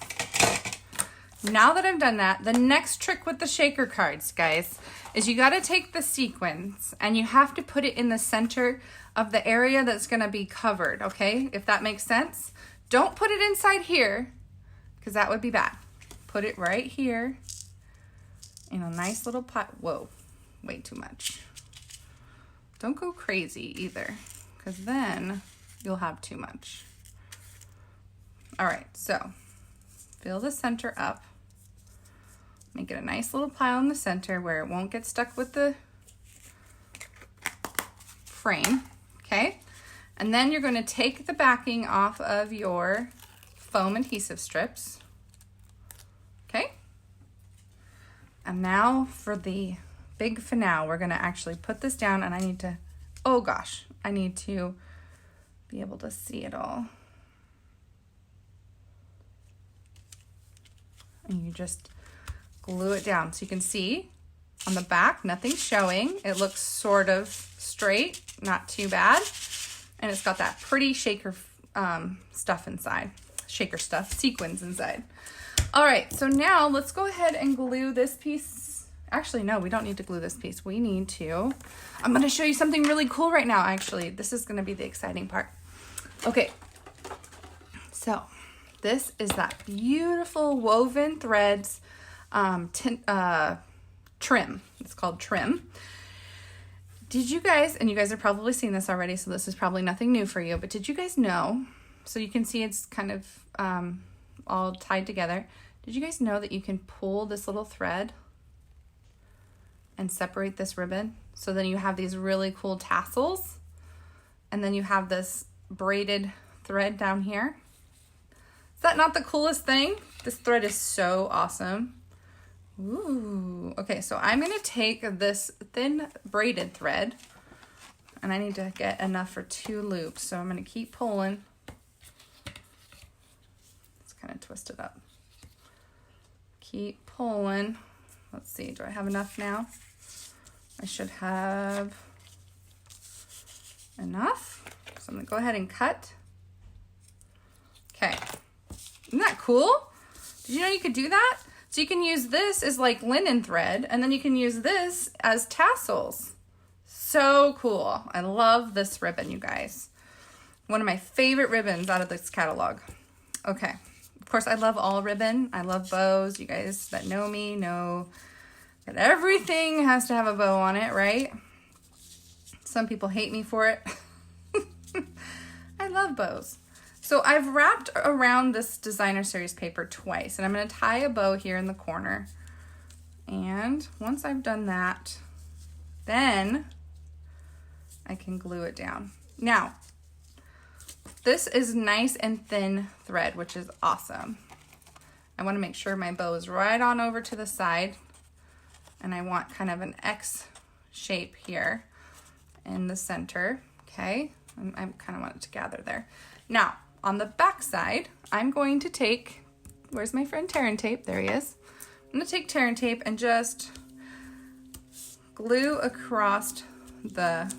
now that I've done that, the next trick with the shaker cards, guys, is you got to take the sequins and you have to put it in the center of the area that's going to be covered, okay? If that makes sense. Don't put it inside here, because that would be bad. Put it right here in a nice little pot. Whoa, way too much. Don't go crazy either, because then you'll have too much. All right, so fill the center up. Make it a nice little pile in the center where it won't get stuck with the frame, okay? And then you're going to take the backing off of your foam adhesive strips, okay? And now for the big finale, we're going to actually put this down, and I need to, oh gosh, I need to be able to see it all. And you just glue it down. So you can see on the back, nothing's showing. It looks sort of straight, not too bad. And it's got that pretty shaker stuff inside. Shaker stuff, sequins inside. All right, so now let's go ahead and glue this piece. Actually, no, we don't need to glue this piece. We need to, I'm gonna show you something really cool right now, actually. This is gonna be the exciting part. Okay, so this is that beautiful woven threads trim. It's called trim. Did you guys, and you guys have probably seen this already, so this is probably nothing new for you, but did you guys know, so you can see it's kind of all tied together. Did you guys know that you can pull this little thread and separate this ribbon? So then you have these really cool tassels, and then you have this braided thread down here. Is that not the coolest thing? This thread is so awesome. Ooh, okay, so I'm gonna take this thin braided thread, and I need to get enough for 2 loops, so I'm gonna keep pulling. Let's kind of twist it up. keep pulling. Let's see, do I have enough now? I should have enough. So I'm gonna go ahead and cut. Okay, isn't that cool? Did you know you could do that? So you can use this as like linen thread, and then you can use this as tassels. So cool. I love this ribbon, you guys. One of my favorite ribbons out of this catalog. Okay, of course I love all ribbon. I love bows. You guys that know me know that everything has to have a bow on it, right? Some people hate me for it. I love bows. So I've wrapped around this designer series paper twice, and I'm going to tie a bow here in the corner. And once I've done that, then I can glue it down. Now, this is nice and thin thread, which is awesome. I want to make sure my bow is right on over to the side, and I want kind of an X shape here in the center, okay? I kind of want it to gather there. Now, on the back side, I'm going to take, where's my friend Tear and Tape? There he is. I'm going to take Tear and Tape and just glue across the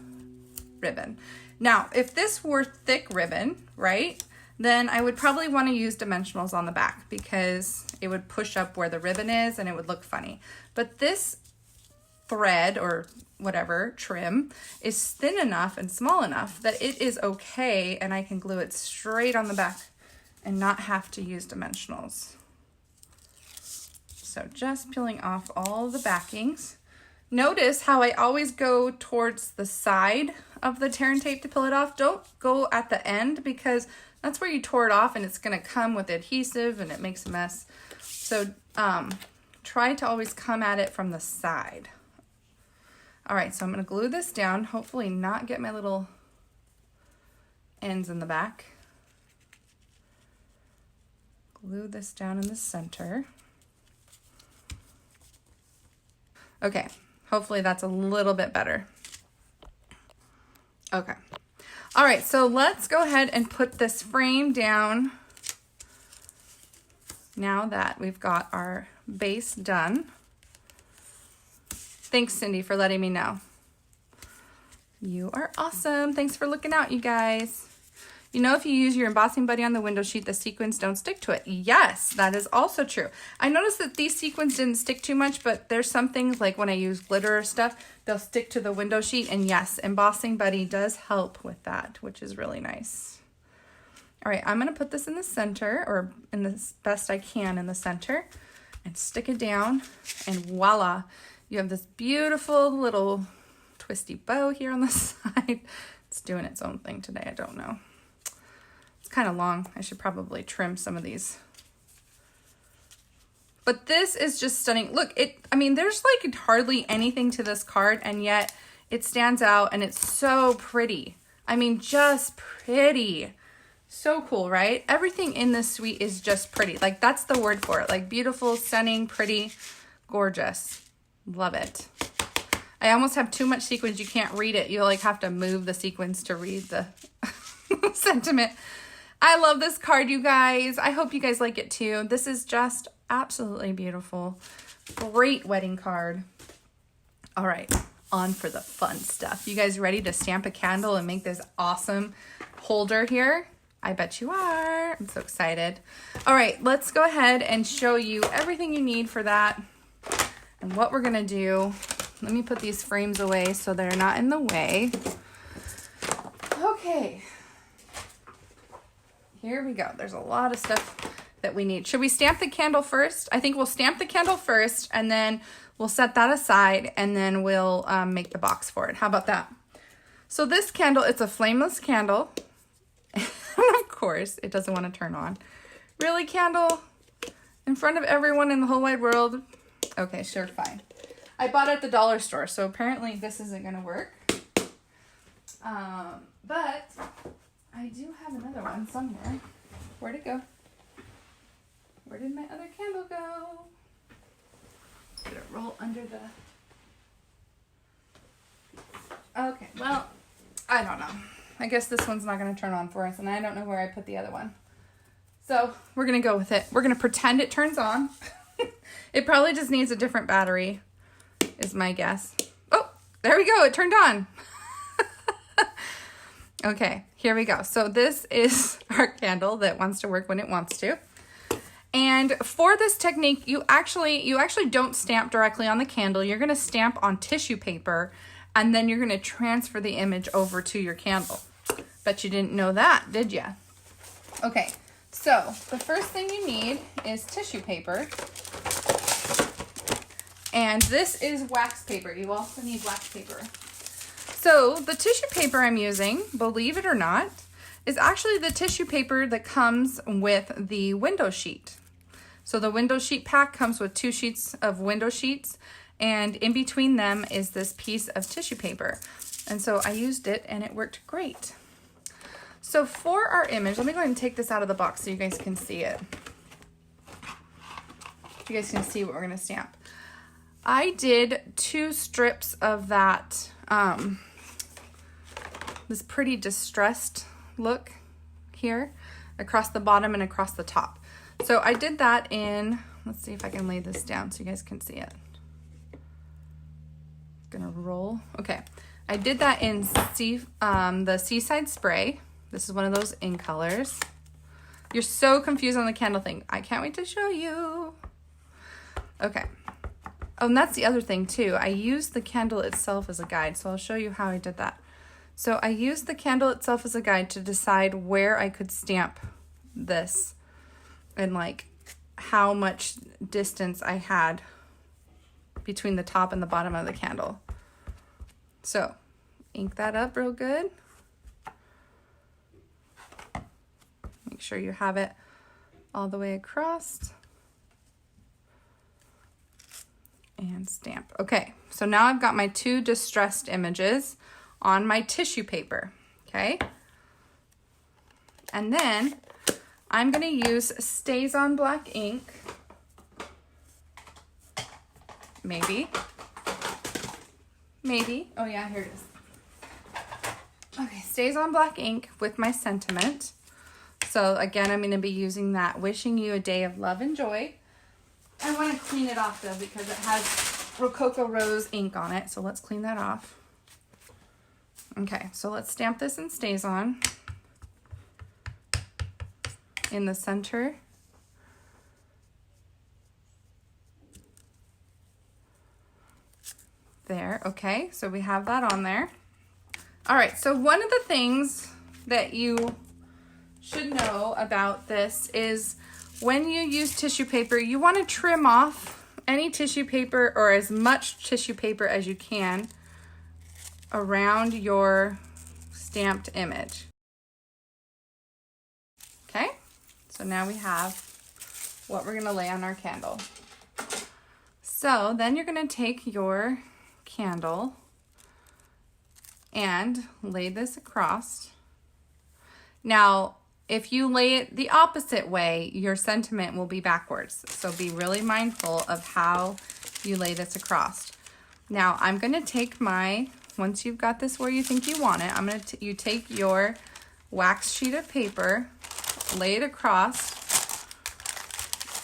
ribbon. Now, if this were thick ribbon, right, then I would probably want to use dimensionals on the back because it would push up where the ribbon is and it would look funny. But this thread or whatever trim is thin enough and small enough that it is okay, and I can glue it straight on the back and not have to use dimensionals. So just peeling off all the backings. Notice how I always go towards the side of the Tear and Tape to peel it off. Don't go at the end because that's where you tore it off and it's gonna come with adhesive and it makes a mess. So try to always come at it from the side. All right, so I'm gonna glue this down, hopefully not get my little ends in the back. Glue this down in the center. Okay, hopefully that's a little bit better. Okay, all right, so let's go ahead and put this frame down now that we've got our base done. Thanks, Cindy, for letting me know. You are awesome. Thanks for looking out, you guys. You know, if you use your embossing buddy on the window sheet, the sequins don't stick to it. Yes, that is also true. I noticed that these sequins didn't stick too much, but there's some things like when I use glitter or stuff, they'll stick to the window sheet. And yes, embossing buddy does help with that, which is really nice. All right, I'm gonna put this in the center, or in the best I can in the center, and stick it down, and voila. You have this beautiful little twisty bow here on the side. It's doing its own thing today, I don't know. It's kind of long. I should probably trim some of these. But this is just stunning. Look, I mean, there's like hardly anything to this card, and yet it stands out and it's so pretty. I mean, just pretty. So cool, right? Everything in this suite is just pretty. Like, that's the word for it. Like, beautiful, stunning, pretty, gorgeous. Love it. I almost have too much sequins. You can't read it. You like have to move the sequins to read the sentiment. I love this card, you guys. I hope you guys like it too. This is just absolutely beautiful. Great wedding card. All right, on for the fun stuff. You guys ready to stamp a candle and make this awesome holder here? I bet you are. I'm so excited. All right, let's go ahead and show you everything you need for that. And what we're gonna do, let me put these frames away so they're not in the way. Okay, here we go. There's a lot of stuff that we need. Should we stamp the candle first? I think we'll stamp the candle first, and then we'll set that aside, and then we'll make the box for it. How about that? So this candle, it's a flameless candle. And of course, it doesn't want to turn on. Really, candle? In front of everyone in the whole wide world? Okay, sure, fine. I bought it at the dollar store, so apparently this isn't gonna work. But I do have another one somewhere. Where'd it go? Where did my other candle go? Did it roll under the... Okay, well, I don't know. I guess this one's not gonna turn on for us, and I don't know where I put the other one. So we're gonna go with it. We're gonna pretend it turns on. It probably just needs a different battery, is my guess. Oh, there we go. It turned on. Okay, here we go. So this is our candle that wants to work when it wants to. And for this technique, you actually don't stamp directly on the candle. You're going to stamp on tissue paper, and then you're going to transfer the image over to your candle. Bet you didn't know that, did you? Okay, so the first thing you need is tissue paper. And this is wax paper. You also need wax paper. So the tissue paper I'm using, believe it or not, is actually the tissue paper that comes with the window sheet. So the window sheet pack comes with 2 sheets of window sheets, and in between them is this piece of tissue paper. And so I used it and it worked great. So for our image, let me go ahead and take this out of the box so you guys can see it. You guys can see what we're gonna stamp. I did 2 strips of that, this pretty distressed look here across the bottom and across the top. So I did that in, let's see if I can lay this down so you guys can see it. It's gonna roll. Okay, I did that in the Seaside Spray. This is one of those in colors. You're so confused on the candle thing. I can't wait to show you. Okay. Oh, and that's the other thing too. I used the candle itself as a guide, so I'll show you how I did that. So I used the candle itself as a guide to decide where I could stamp this and like how much distance I had between the top and the bottom of the candle. So ink that up real good. Make sure you have it all the way across. And stamp. Okay, so now I've got my 2 distressed images on my tissue paper, okay? And then I'm gonna use StazOn black ink, maybe, oh yeah, here it is. Okay, StazOn black ink with my sentiment. So again, I'm gonna be using that Wishing You a Day of Love and Joy. I wanna clean it off though because it has Rococo Rose ink on it, so let's clean that off. Okay, so let's stamp this in StazOn in the center. There, okay, so we have that on there. All right, so one of the things that you should know about this is when you use tissue paper, you want to trim off any tissue paper or as much tissue paper as you can around your stamped image. Okay, so now we have what we're gonna lay on our candle. So then you're gonna take your candle and lay this across. Now, if you lay it the opposite way, your sentiment will be backwards. So be really mindful of how you lay this across. Now, I'm gonna take my, once you've got this where you think you want it, you take your wax sheet of paper, lay it across,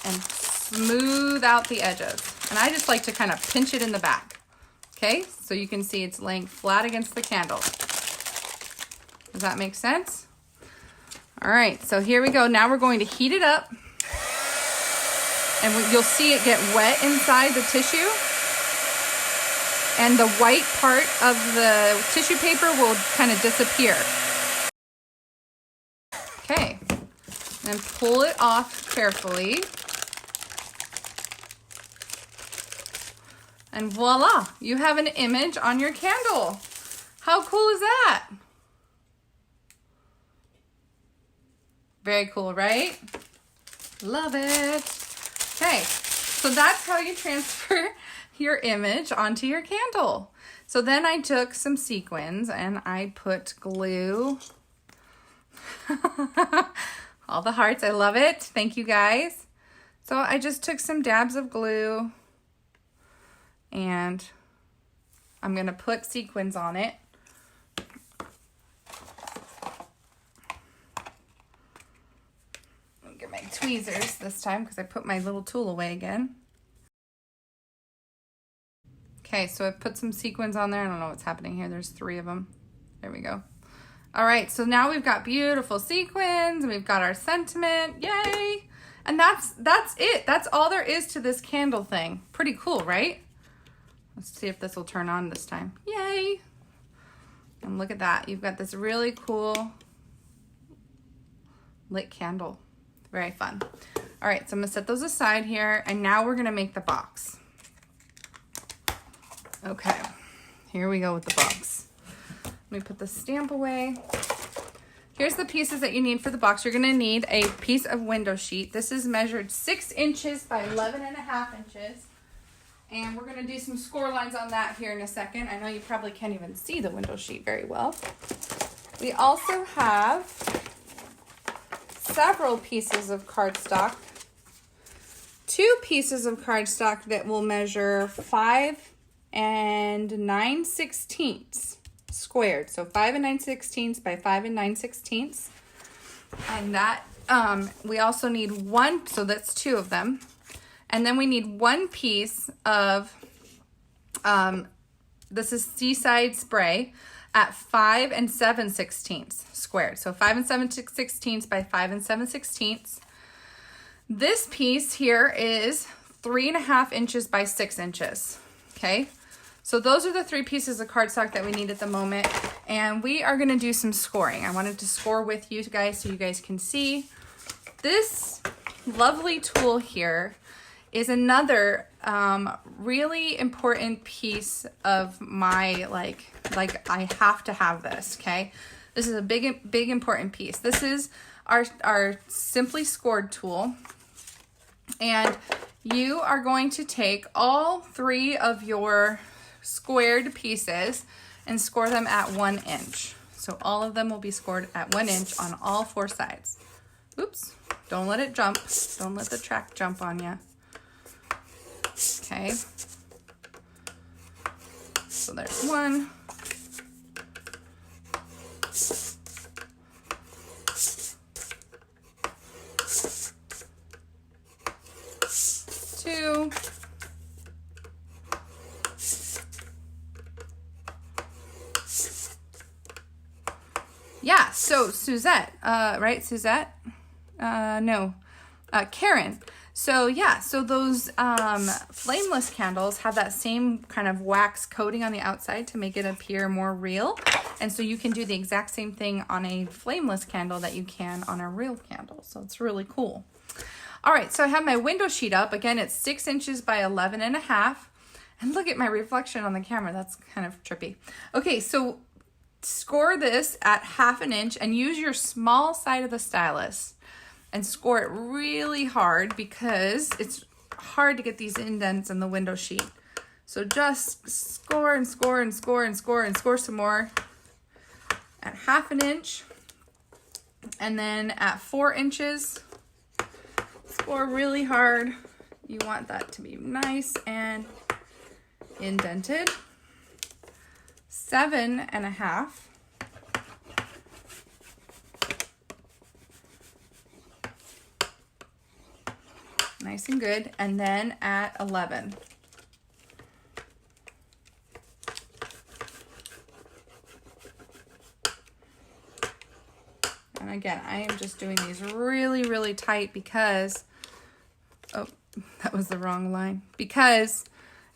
and smooth out the edges. And I just like to kind of pinch it in the back. Okay, so you can see it's laying flat against the candle. Does that make sense? All right, so here we go. Now we're going to heat it up. And you'll see it get wet inside the tissue. And the white part of the tissue paper will kind of disappear. Okay, and pull it off carefully. And voila, you have an image on your candle. How cool is that? Very cool, right? Love it. Okay, so that's how you transfer your image onto your candle. So then I took some sequins and I put glue. All the hearts, I love it. Thank you guys. So I just took some dabs of glue and I'm gonna put sequins on it. Get my tweezers this time because I put my little tool away again. Okay, so I've put some sequins on there. I don't know what's happening here. There's 3 of them. There we go. All right, so now we've got beautiful sequins and we've got our sentiment. Yay! And that's it. That's all there is to this candle thing. Pretty cool, right? Let's see if this will turn on this time. Yay! And look at that. You've got this really cool lit candle. Very fun. All right, so I'm gonna set those aside here, and now we're gonna make the box. Okay, here we go with the box. Let me put the stamp away. Here's the pieces that you need for the box. You're gonna need a piece of window sheet. This is measured 6 inches by 11.5 inches. And we're gonna do some score lines on that here in a second. I know you probably can't even see the window sheet very well. We also have several pieces of cardstock. 2 pieces of cardstock that will measure 5 and 9/16 squared. So 5 and 9/16 by 5 and 9/16. And that, we also need 1, so that's 2 of them. And then we need 1 piece of, this is Seaside Spray at 5 and 7/16 squared. So 5 and 7/16 by 5 and 7/16. This piece here is 3.5 inches by 6 inches, okay? So those are the 3 pieces of cardstock that we need at the moment, and we are gonna do some scoring. I wanted to score with you guys so you guys can see. This lovely tool here is another really important piece of my, like I have to have this, okay? This is a big important piece. This is our Simply Scored tool. And you are going to take all 3 of your squared pieces and score them at 1 inch. So all of them will be scored at 1 inch on all 4 sides. Oops, don't let it jump. Don't let the track jump on you. Okay. So there's 1. Two. Yeah, so Suzette, right? Suzette? No, Karen. So yeah, so those flameless candles have that same kind of wax coating on the outside to make it appear more real. And so you can do the exact same thing on a flameless candle that you can on a real candle. So it's really cool. All right, so I have my window sheet up. Again, it's 6 inches by 11.5. And look at my reflection on the camera. That's kind of trippy. Okay, so score this at 1/2 inch and use your small side of the stylus and score it really hard because it's hard to get these indents in the window sheet. So just score and score and score and score and score some more at 1/2 inch. And then at 4 inches, score really hard. You want that to be nice and indented. 7.5. Nice and good. And then at 11. And again, I am just doing these really, really tight because, oh, that was the wrong line. Because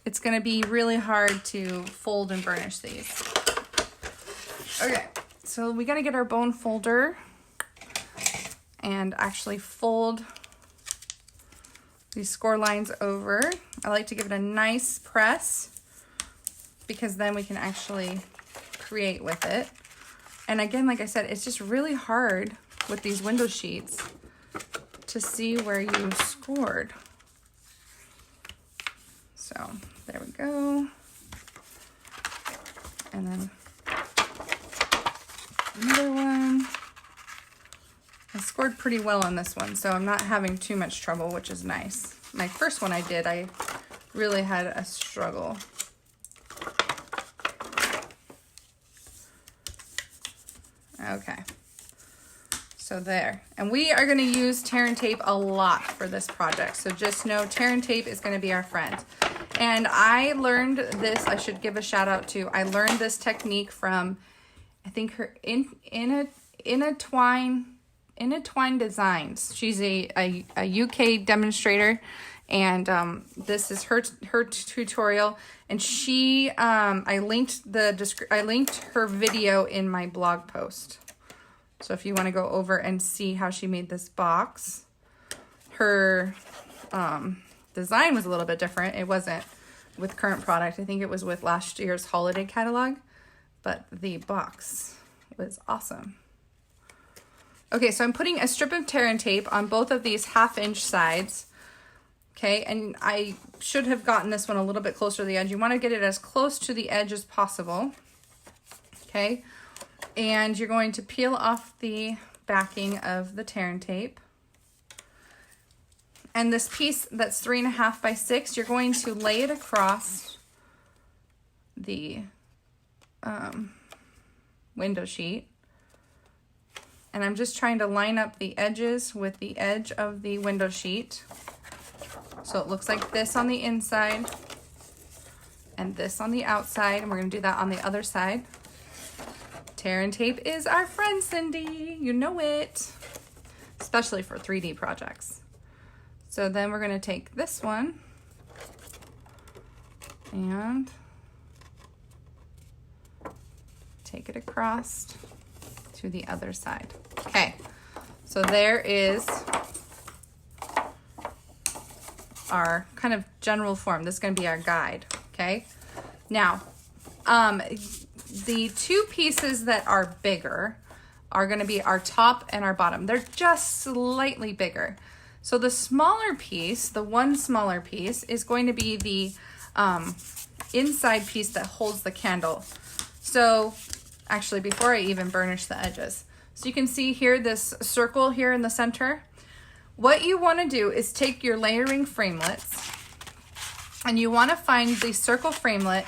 it's going to be really hard to fold and burnish these. Okay, so we got to get our bone folder and actually fold these score lines over. I like to give it a nice press because then we can actually create with it. And again, like I said, it's just really hard with these window sheets to see where you scored. So there we go. And then another one. I scored pretty well on this one, so I'm not having too much trouble, which is nice. My first one I did, I really had a struggle. Okay. So there. And we are going to use tear and tape a lot for this project. So just know tear and tape is going to be our friend. And I learned this, I should give a shout out to, I learned this technique from, I think her, Intertwine Designs. She's a UK demonstrator, and this is her tutorial. And she, I linked her video in my blog post. So if you want to go over and see how she made this box, her design was a little bit different. It wasn't with current product. I think it was with last year's holiday catalog, but the box was awesome. Okay, so I'm putting a strip of tear and tape on both of these 1/2 inch sides. Okay, and I should have gotten this one a little bit closer to the edge. You want to get it as close to the edge as possible. Okay, and you're going to peel off the backing of the tear and tape. And this piece that's 3.5 by 6, you're going to lay it across the window sheet. And I'm just trying to line up the edges with the edge of the window sheet. So it looks like this on the inside and this on the outside. And we're going to do that on the other side. Tear and tape is our friend, Cindy. You know it. Especially for 3D projects. So then we're going to take this one and take it across to the other side. Okay, so there is our kind of general form. This is going to be our guide. Okay, now the two pieces that are bigger are going to be our top and our bottom. They're just slightly bigger. So the smaller piece, the one smaller piece, is going to be the inside piece that holds the candle. So actually, before I even burnish the edges, so you can see here this circle here in the center. What you want to do is take your layering framelets and you want to find the circle framelit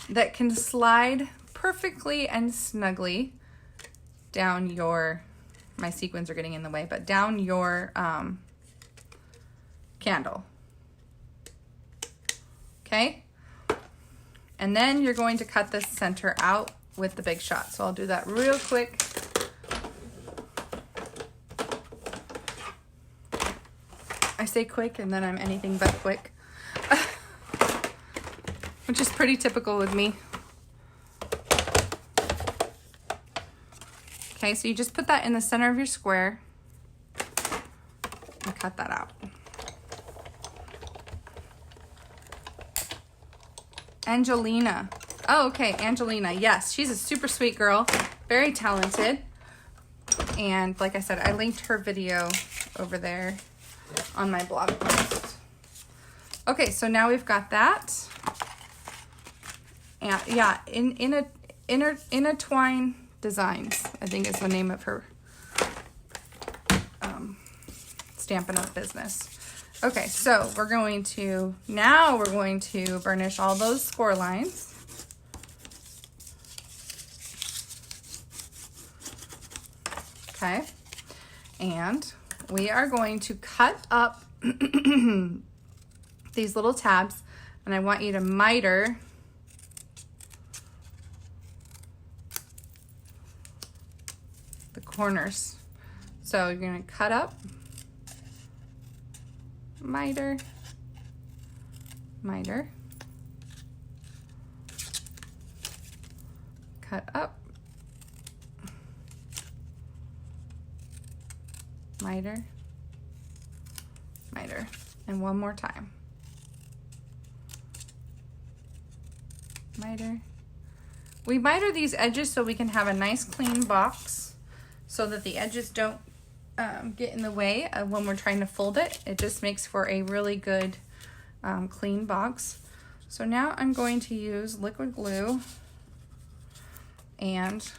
that can slide perfectly and snugly down your, my sequins are getting in the way, but down your candle. Okay, and then you're going to cut this center out with the Big Shot. So I'll do that real quick. I say quick and then I'm anything but quick, which is pretty typical with me. Okay, so you just put that in the center of your square and cut that out. Angelina. Oh, okay, Angelina. Yes, she's a super sweet girl, very talented. And like I said, I linked her video over there on my blog post. Okay, so now we've got that. And yeah, Intertwine Designs, I think is the name of her Stampin' Up! Business. Okay, so we're going to burnish all those score lines. Okay, and we are going to cut up these little tabs, and I want you to miter the corners. So you're going to cut up, miter, miter, cut up, miter, miter, and one more time. Miter. We miter these edges so we can have a nice clean box so that the edges don't get in the way when we're trying to fold it. It just makes for a really good clean box. So now I'm going to use liquid glue and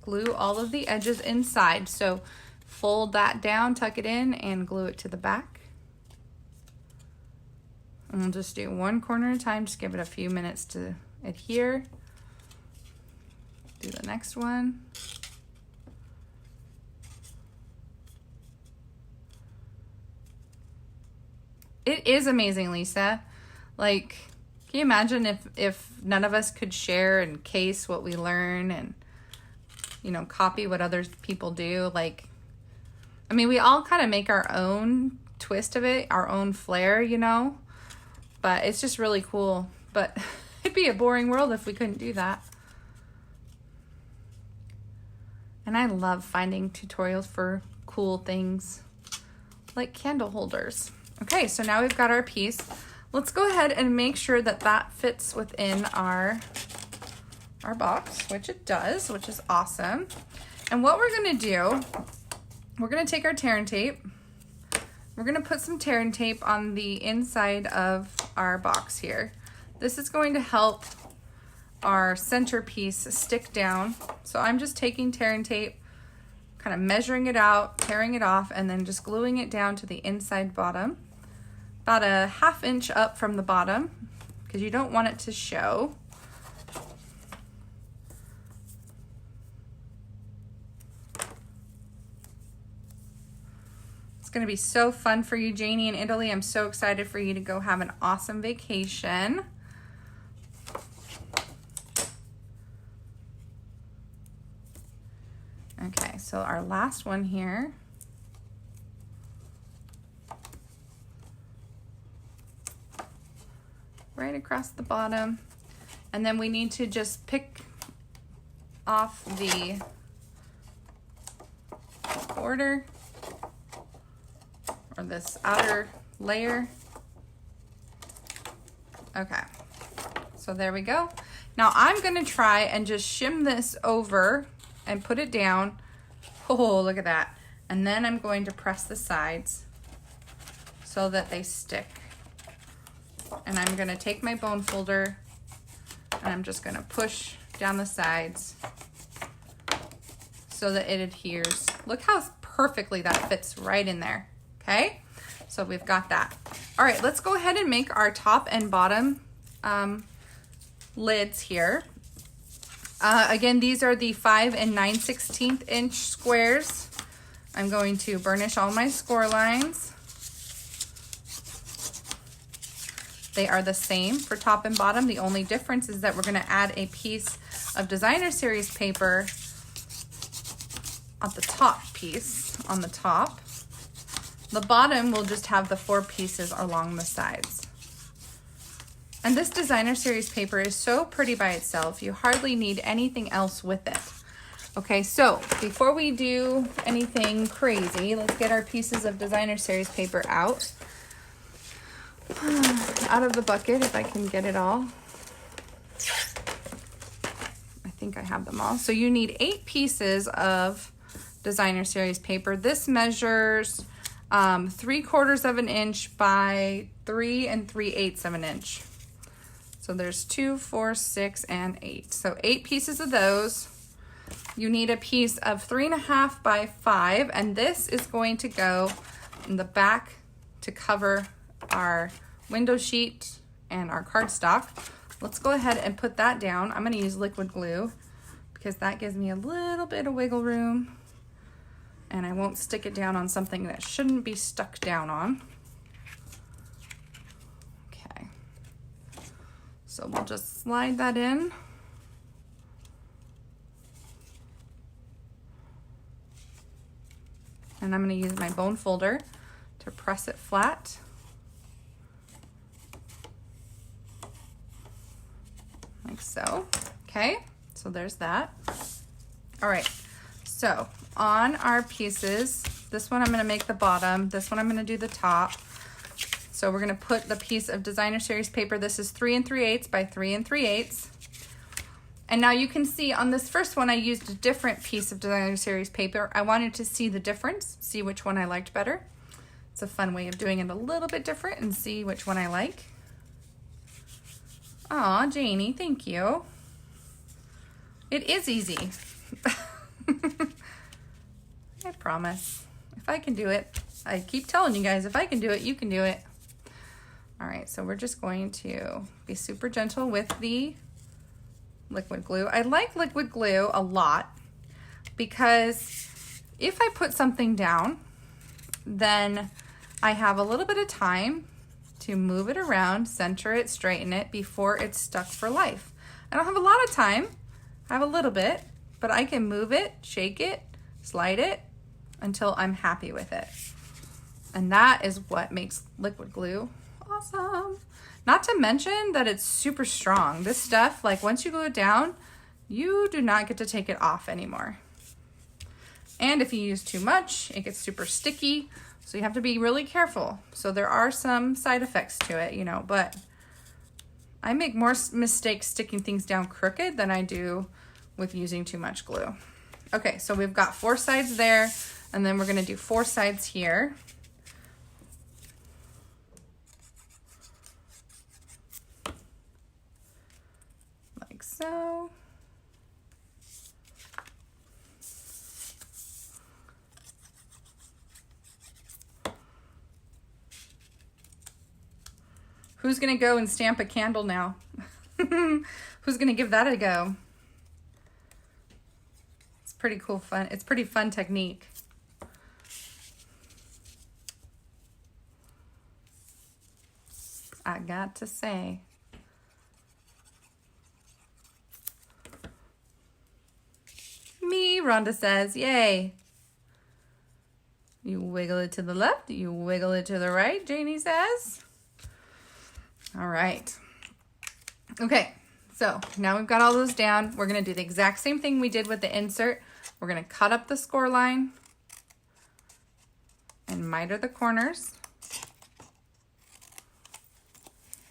glue all of the edges inside. So fold that down, tuck it in, and glue it to the back. And we'll just do one corner at a time, just give it a few minutes to adhere. Do the next one. It is amazing, Lisa. Like, can you imagine if none of us could share and case what we learn and, you know, copy what other people do? Like, I mean, we all kind of make our own twist of it, our own flair, you know, but it's just really cool. But it'd be a boring world if we couldn't do that. And I love finding tutorials for cool things like candle holders. Okay, so now we've got our piece. Let's go ahead and make sure that that fits within our box, which it does, which is awesome. And what we're gonna do, we're gonna take our tear and tape. We're gonna put some tear and tape on the inside of our box here. This is going to help our centerpiece stick down. So I'm just taking tear and tape, kind of measuring it out, tearing it off, and then just gluing it down to the inside bottom. About a 1/2 inch up from the bottom, because you don't want it to show. It's gonna be so fun for you, Janie, in Italy. I'm so excited for you to go have an awesome vacation. Okay, so our last one here. Right across the bottom. And then we need to just pick off the border or this outer layer. Okay, so there we go. Now I'm gonna try and just shim this over and put it down. Oh, look at that. And then I'm going to press the sides so that they stick. And I'm gonna take my bone folder and I'm just gonna push down the sides so that it adheres. Look how perfectly that fits right in there, okay? So we've got that. All right, let's go ahead and make our top and bottom lids here. Again, these are the 5 9/16 inch squares. I'm going to burnish all my score lines. They are the same for top and bottom. The only difference is that we're gonna add a piece of designer series paper on the top piece, on the top. The bottom will just have the 4 pieces along the sides. And this designer series paper is so pretty by itself, you hardly need anything else with it. Okay, so before we do anything crazy, let's get our pieces of designer series paper out of the bucket if I can get it all. I think I have them all. So you need 8 pieces of designer series paper. This measures 3/4 of an inch by 3 3/8 of an inch. So there's 2, 4, 6, and 8. So 8 pieces of those. You need a piece of 3.5 by 5, and this is going to go in the back to cover our window sheet and our cardstock. Let's go ahead and put that down. I'm gonna use liquid glue because that gives me a little bit of wiggle room and I won't stick it down on something that shouldn't be stuck down on. Okay, so we'll just slide that in. And I'm gonna use my bone folder to press it flat. Like so. Okay, so there's that. All right, so on our pieces, this one I'm gonna make the bottom, this one I'm gonna do the top. So we're gonna put the piece of designer series paper. This is 3 3/8 by 3 3/8. And now you can see on this first one, I used a different piece of designer series paper. I wanted to see the difference, see which one I liked better. It's a fun way of doing it a little bit different and see which one I like. Aw, Janie, thank you. It is easy. I promise. If I can do it, I keep telling you guys, if I can do it, you can do it. All right, so we're just going to be super gentle with the liquid glue. I like liquid glue a lot because if I put something down, then I have a little bit of time to move it around, center it, straighten it before it's stuck for life. I don't have a lot of time. I have a little bit, but I can move it, shake it, slide it until I'm happy with it. And that is what makes liquid glue awesome. Not to mention that it's super strong. This stuff, like once you glue it down, you do not get to take it off anymore. And if you use too much, it gets super sticky. So you have to be really careful. So there are some side effects to it, you know, but I make more mistakes sticking things down crooked than I do with using too much glue. Okay, so we've got 4 sides there, and then we're gonna do 4 sides here. Like so. Who's gonna go and stamp a candle now? Who's gonna give that a go? It's pretty cool fun. It's pretty fun technique. I got to say. Me, Rhonda says, yay. You wiggle it to the left, you wiggle it to the right, Janie says. All right. Okay, so now we've got all those down. We're gonna do the exact same thing we did with the insert. We're gonna cut up the score line and miter the corners.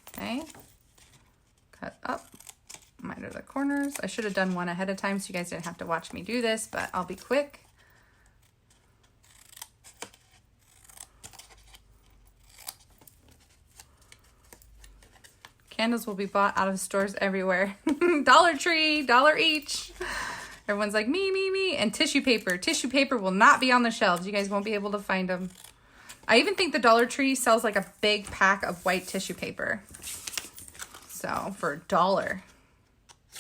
Okay, cut up, miter the corners. I should have done one ahead of time so you guys didn't have to watch me do this, but I'll be quick. Candles will be bought out of stores everywhere. Dollar Tree, $1 each. Everyone's like, me, me, me. And tissue paper. Tissue paper will not be on the shelves. You guys won't be able to find them. I even think the Dollar Tree sells like a big pack of white tissue paper. So for $1.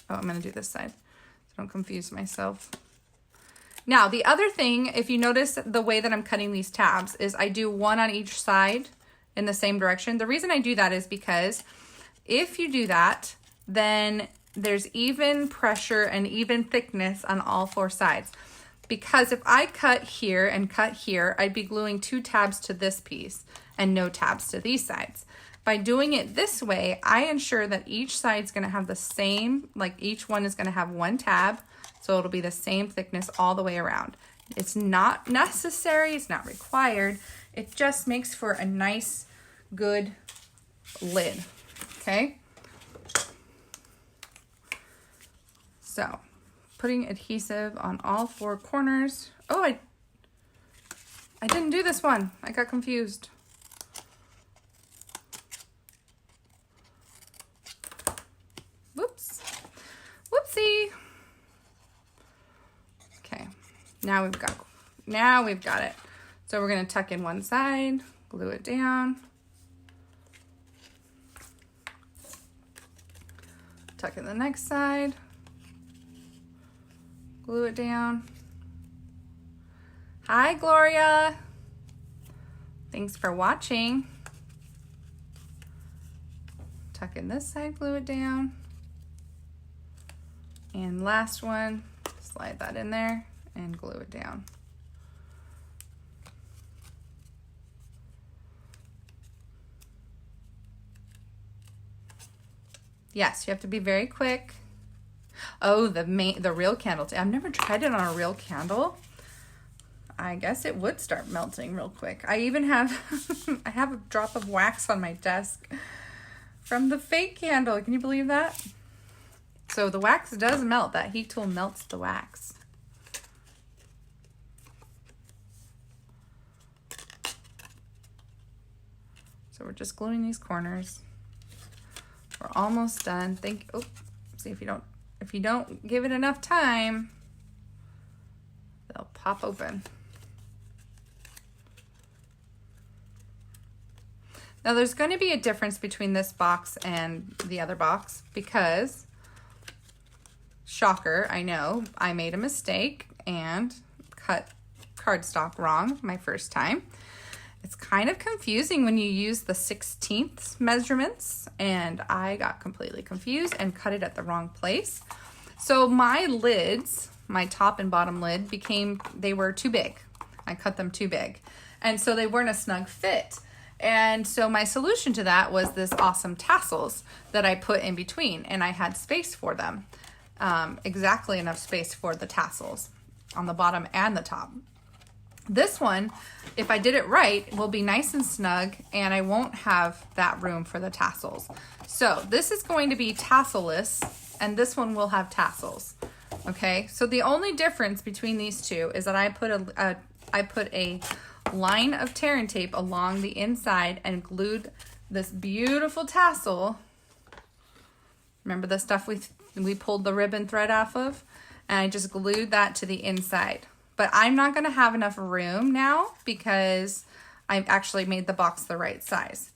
Oh, I'm going to do this side so don't confuse myself. Now, the other thing, if you notice the way that I'm cutting these tabs, is I do one on each side in the same direction. The reason I do that is because if you do that, then there's even pressure and even thickness on all 4 sides. Because if I cut here and cut here, I'd be gluing 2 tabs to this piece and no tabs to these sides. By doing it this way, I ensure that each side's gonna have the same, like each one is gonna have 1 tab, so it'll be the same thickness all the way around. It's not necessary, it's not required. It just makes for a nice, good lid. Okay, so putting adhesive on all 4 corners. Oh, I didn't do this one. I got confused. Whoops, whoopsie. Okay, now we've got it. So we're gonna tuck in one side, glue it down. Tuck in the next side, glue it down. Hi, Gloria. Thanks for watching. Tuck in this side, glue it down. And last one, slide that in there and glue it down. Yes, you have to be very quick. Oh, the real candle. I've never tried it on a real candle. I guess it would start melting real quick. I even have, I have a drop of wax on my desk from the fake candle. Can you believe that? So the wax does melt. That heat tool melts the wax. So we're just gluing these corners. We're almost done. See if you don't give it enough time, they'll pop open. Now there's going to be a difference between this box and the other box because, shocker, I know, I made a mistake and cut cardstock wrong my first time. It's kind of confusing when you use the 1/16 measurements, and I got completely confused and cut it at the wrong place. So my lids, my top and bottom lid they were too big. I cut them too big. And so they weren't a snug fit. And so my solution to that was this awesome tassels that I put in between, and I had space for them. Exactly enough space for the tassels on the bottom and the top. This one, if I did it right, will be nice and snug, and I won't have that room for the tassels. So this is going to be tasselless, and this one will have tassels. Okay, so the only difference between these two is that I put a line of tear and tape along the inside and glued this beautiful tassel. Remember the stuff we pulled the ribbon thread off of? And I just glued that to the inside. But I'm not going to have enough room now because I've actually made the box the right size.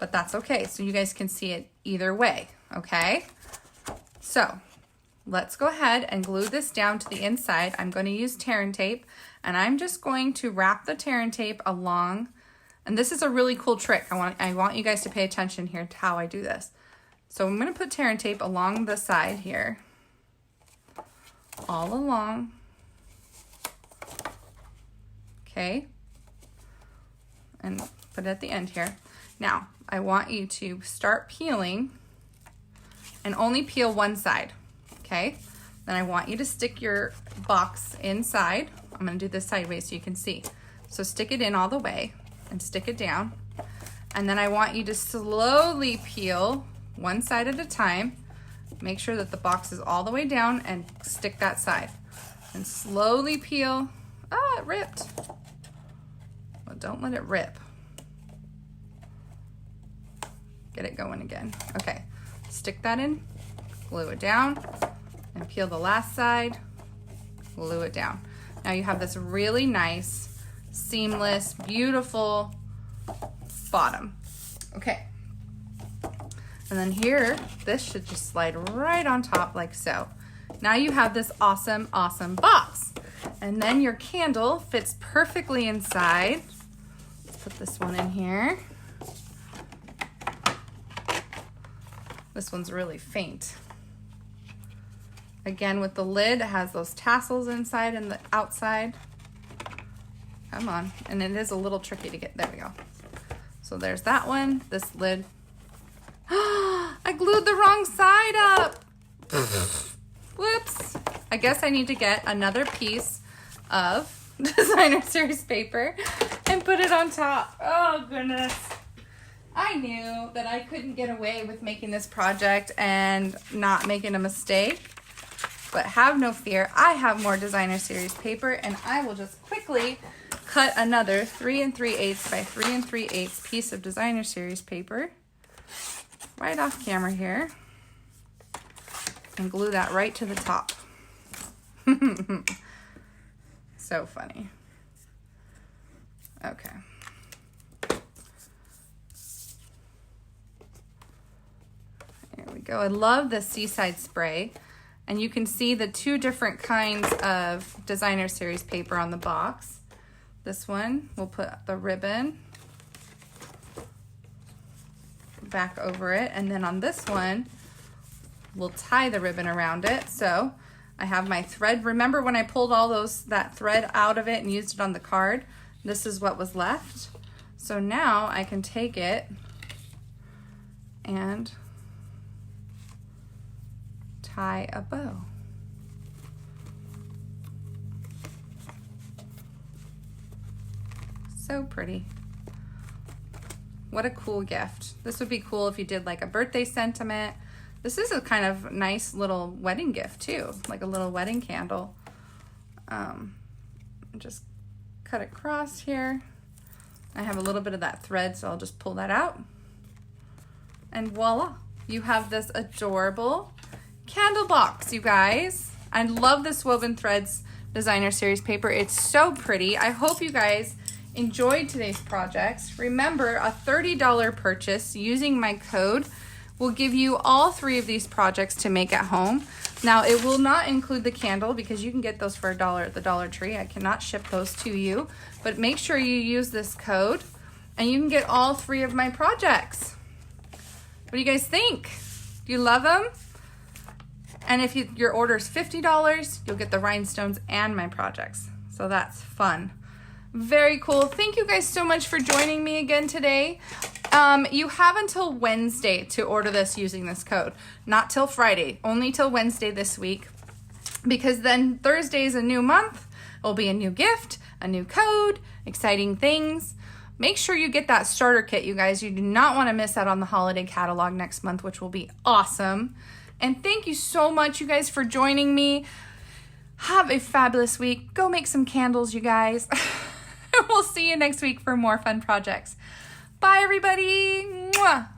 But that's okay. So you guys can see it either way. Okay. So let's go ahead and glue this down to the inside. I'm going to use tear and tape, and I'm just going to wrap the tear and tape along. And this is a really cool trick. I want you guys to pay attention here to how I do this. So I'm going to put tear and tape along the side here, all along. Okay, and put it at the end here. Now, I want you to start peeling and only peel one side, okay? Then I want you to stick your box inside. I'm gonna do this sideways so you can see. So stick it in all the way and stick it down. And then I want you to slowly peel one side at a time. Make sure that the box is all the way down and stick that side. And slowly peel. Ah, it ripped. Well, don't let it rip. Get it going again. Okay, stick that in, glue it down, and peel the last side, glue it down. Now you have this really nice, seamless, beautiful bottom. Okay. And then here, this should just slide right on top like so. Now you have this awesome, awesome box. And then your candle fits perfectly inside. Let's put this one in here. This one's really faint. Again, with the lid, it has those tassels inside and the outside. Come on. And it is a little tricky to get. There we go. So there's that one. This lid. I glued the wrong side up. Whoops. I guess I need to get another piece of designer series paper and put it on top. Oh, goodness. I knew that I couldn't get away with making this project and not making a mistake. But have no fear. I have more designer series paper, and I will just quickly cut another 3 3/8 by 3 3/8 piece of designer series paper right off camera here and glue that right to the top. So funny. Okay. There we go. I love the Seaside spray. And you can see the two different kinds of designer series paper on the box. This one, we'll put the ribbon back over it. And then on this one, we'll tie the ribbon around it. So I have my thread. Remember when I pulled all that thread out of it and used it on the card? This is what was left. So now I can take it and tie a bow. So pretty. What a cool gift. This would be cool if you did like a birthday sentiment. This is a kind of nice little wedding gift too, like a little wedding candle. Just cut across here. I have a little bit of that thread, so I'll just pull that out. And voila, you have this adorable candle box, you guys. I love this Woven Threads designer series paper. It's so pretty. I hope you guys enjoyed today's projects. Remember, a $30 purchase using my code will give you all 3 of these projects to make at home. Now, it will not include the candle because you can get those for $1 at the Dollar Tree. I cannot ship those to you, but make sure you use this code and you can get all 3 of my projects. What do you guys think? Do you love them? And if your order is $50, you'll get the rhinestones and my projects. So that's fun. Very cool. Thank you guys so much for joining me again today. You have until Wednesday to order this using this code. Not till Friday, only till Wednesday this week. Because then Thursday is a new month. It'll be a new gift, a new code, exciting things. Make sure you get that starter kit, you guys. You do not want to miss out on the holiday catalog next month, which will be awesome. And thank you so much, you guys, for joining me. Have a fabulous week. Go make some candles, you guys. We'll see you next week for more fun projects. Bye, everybody. Mwah.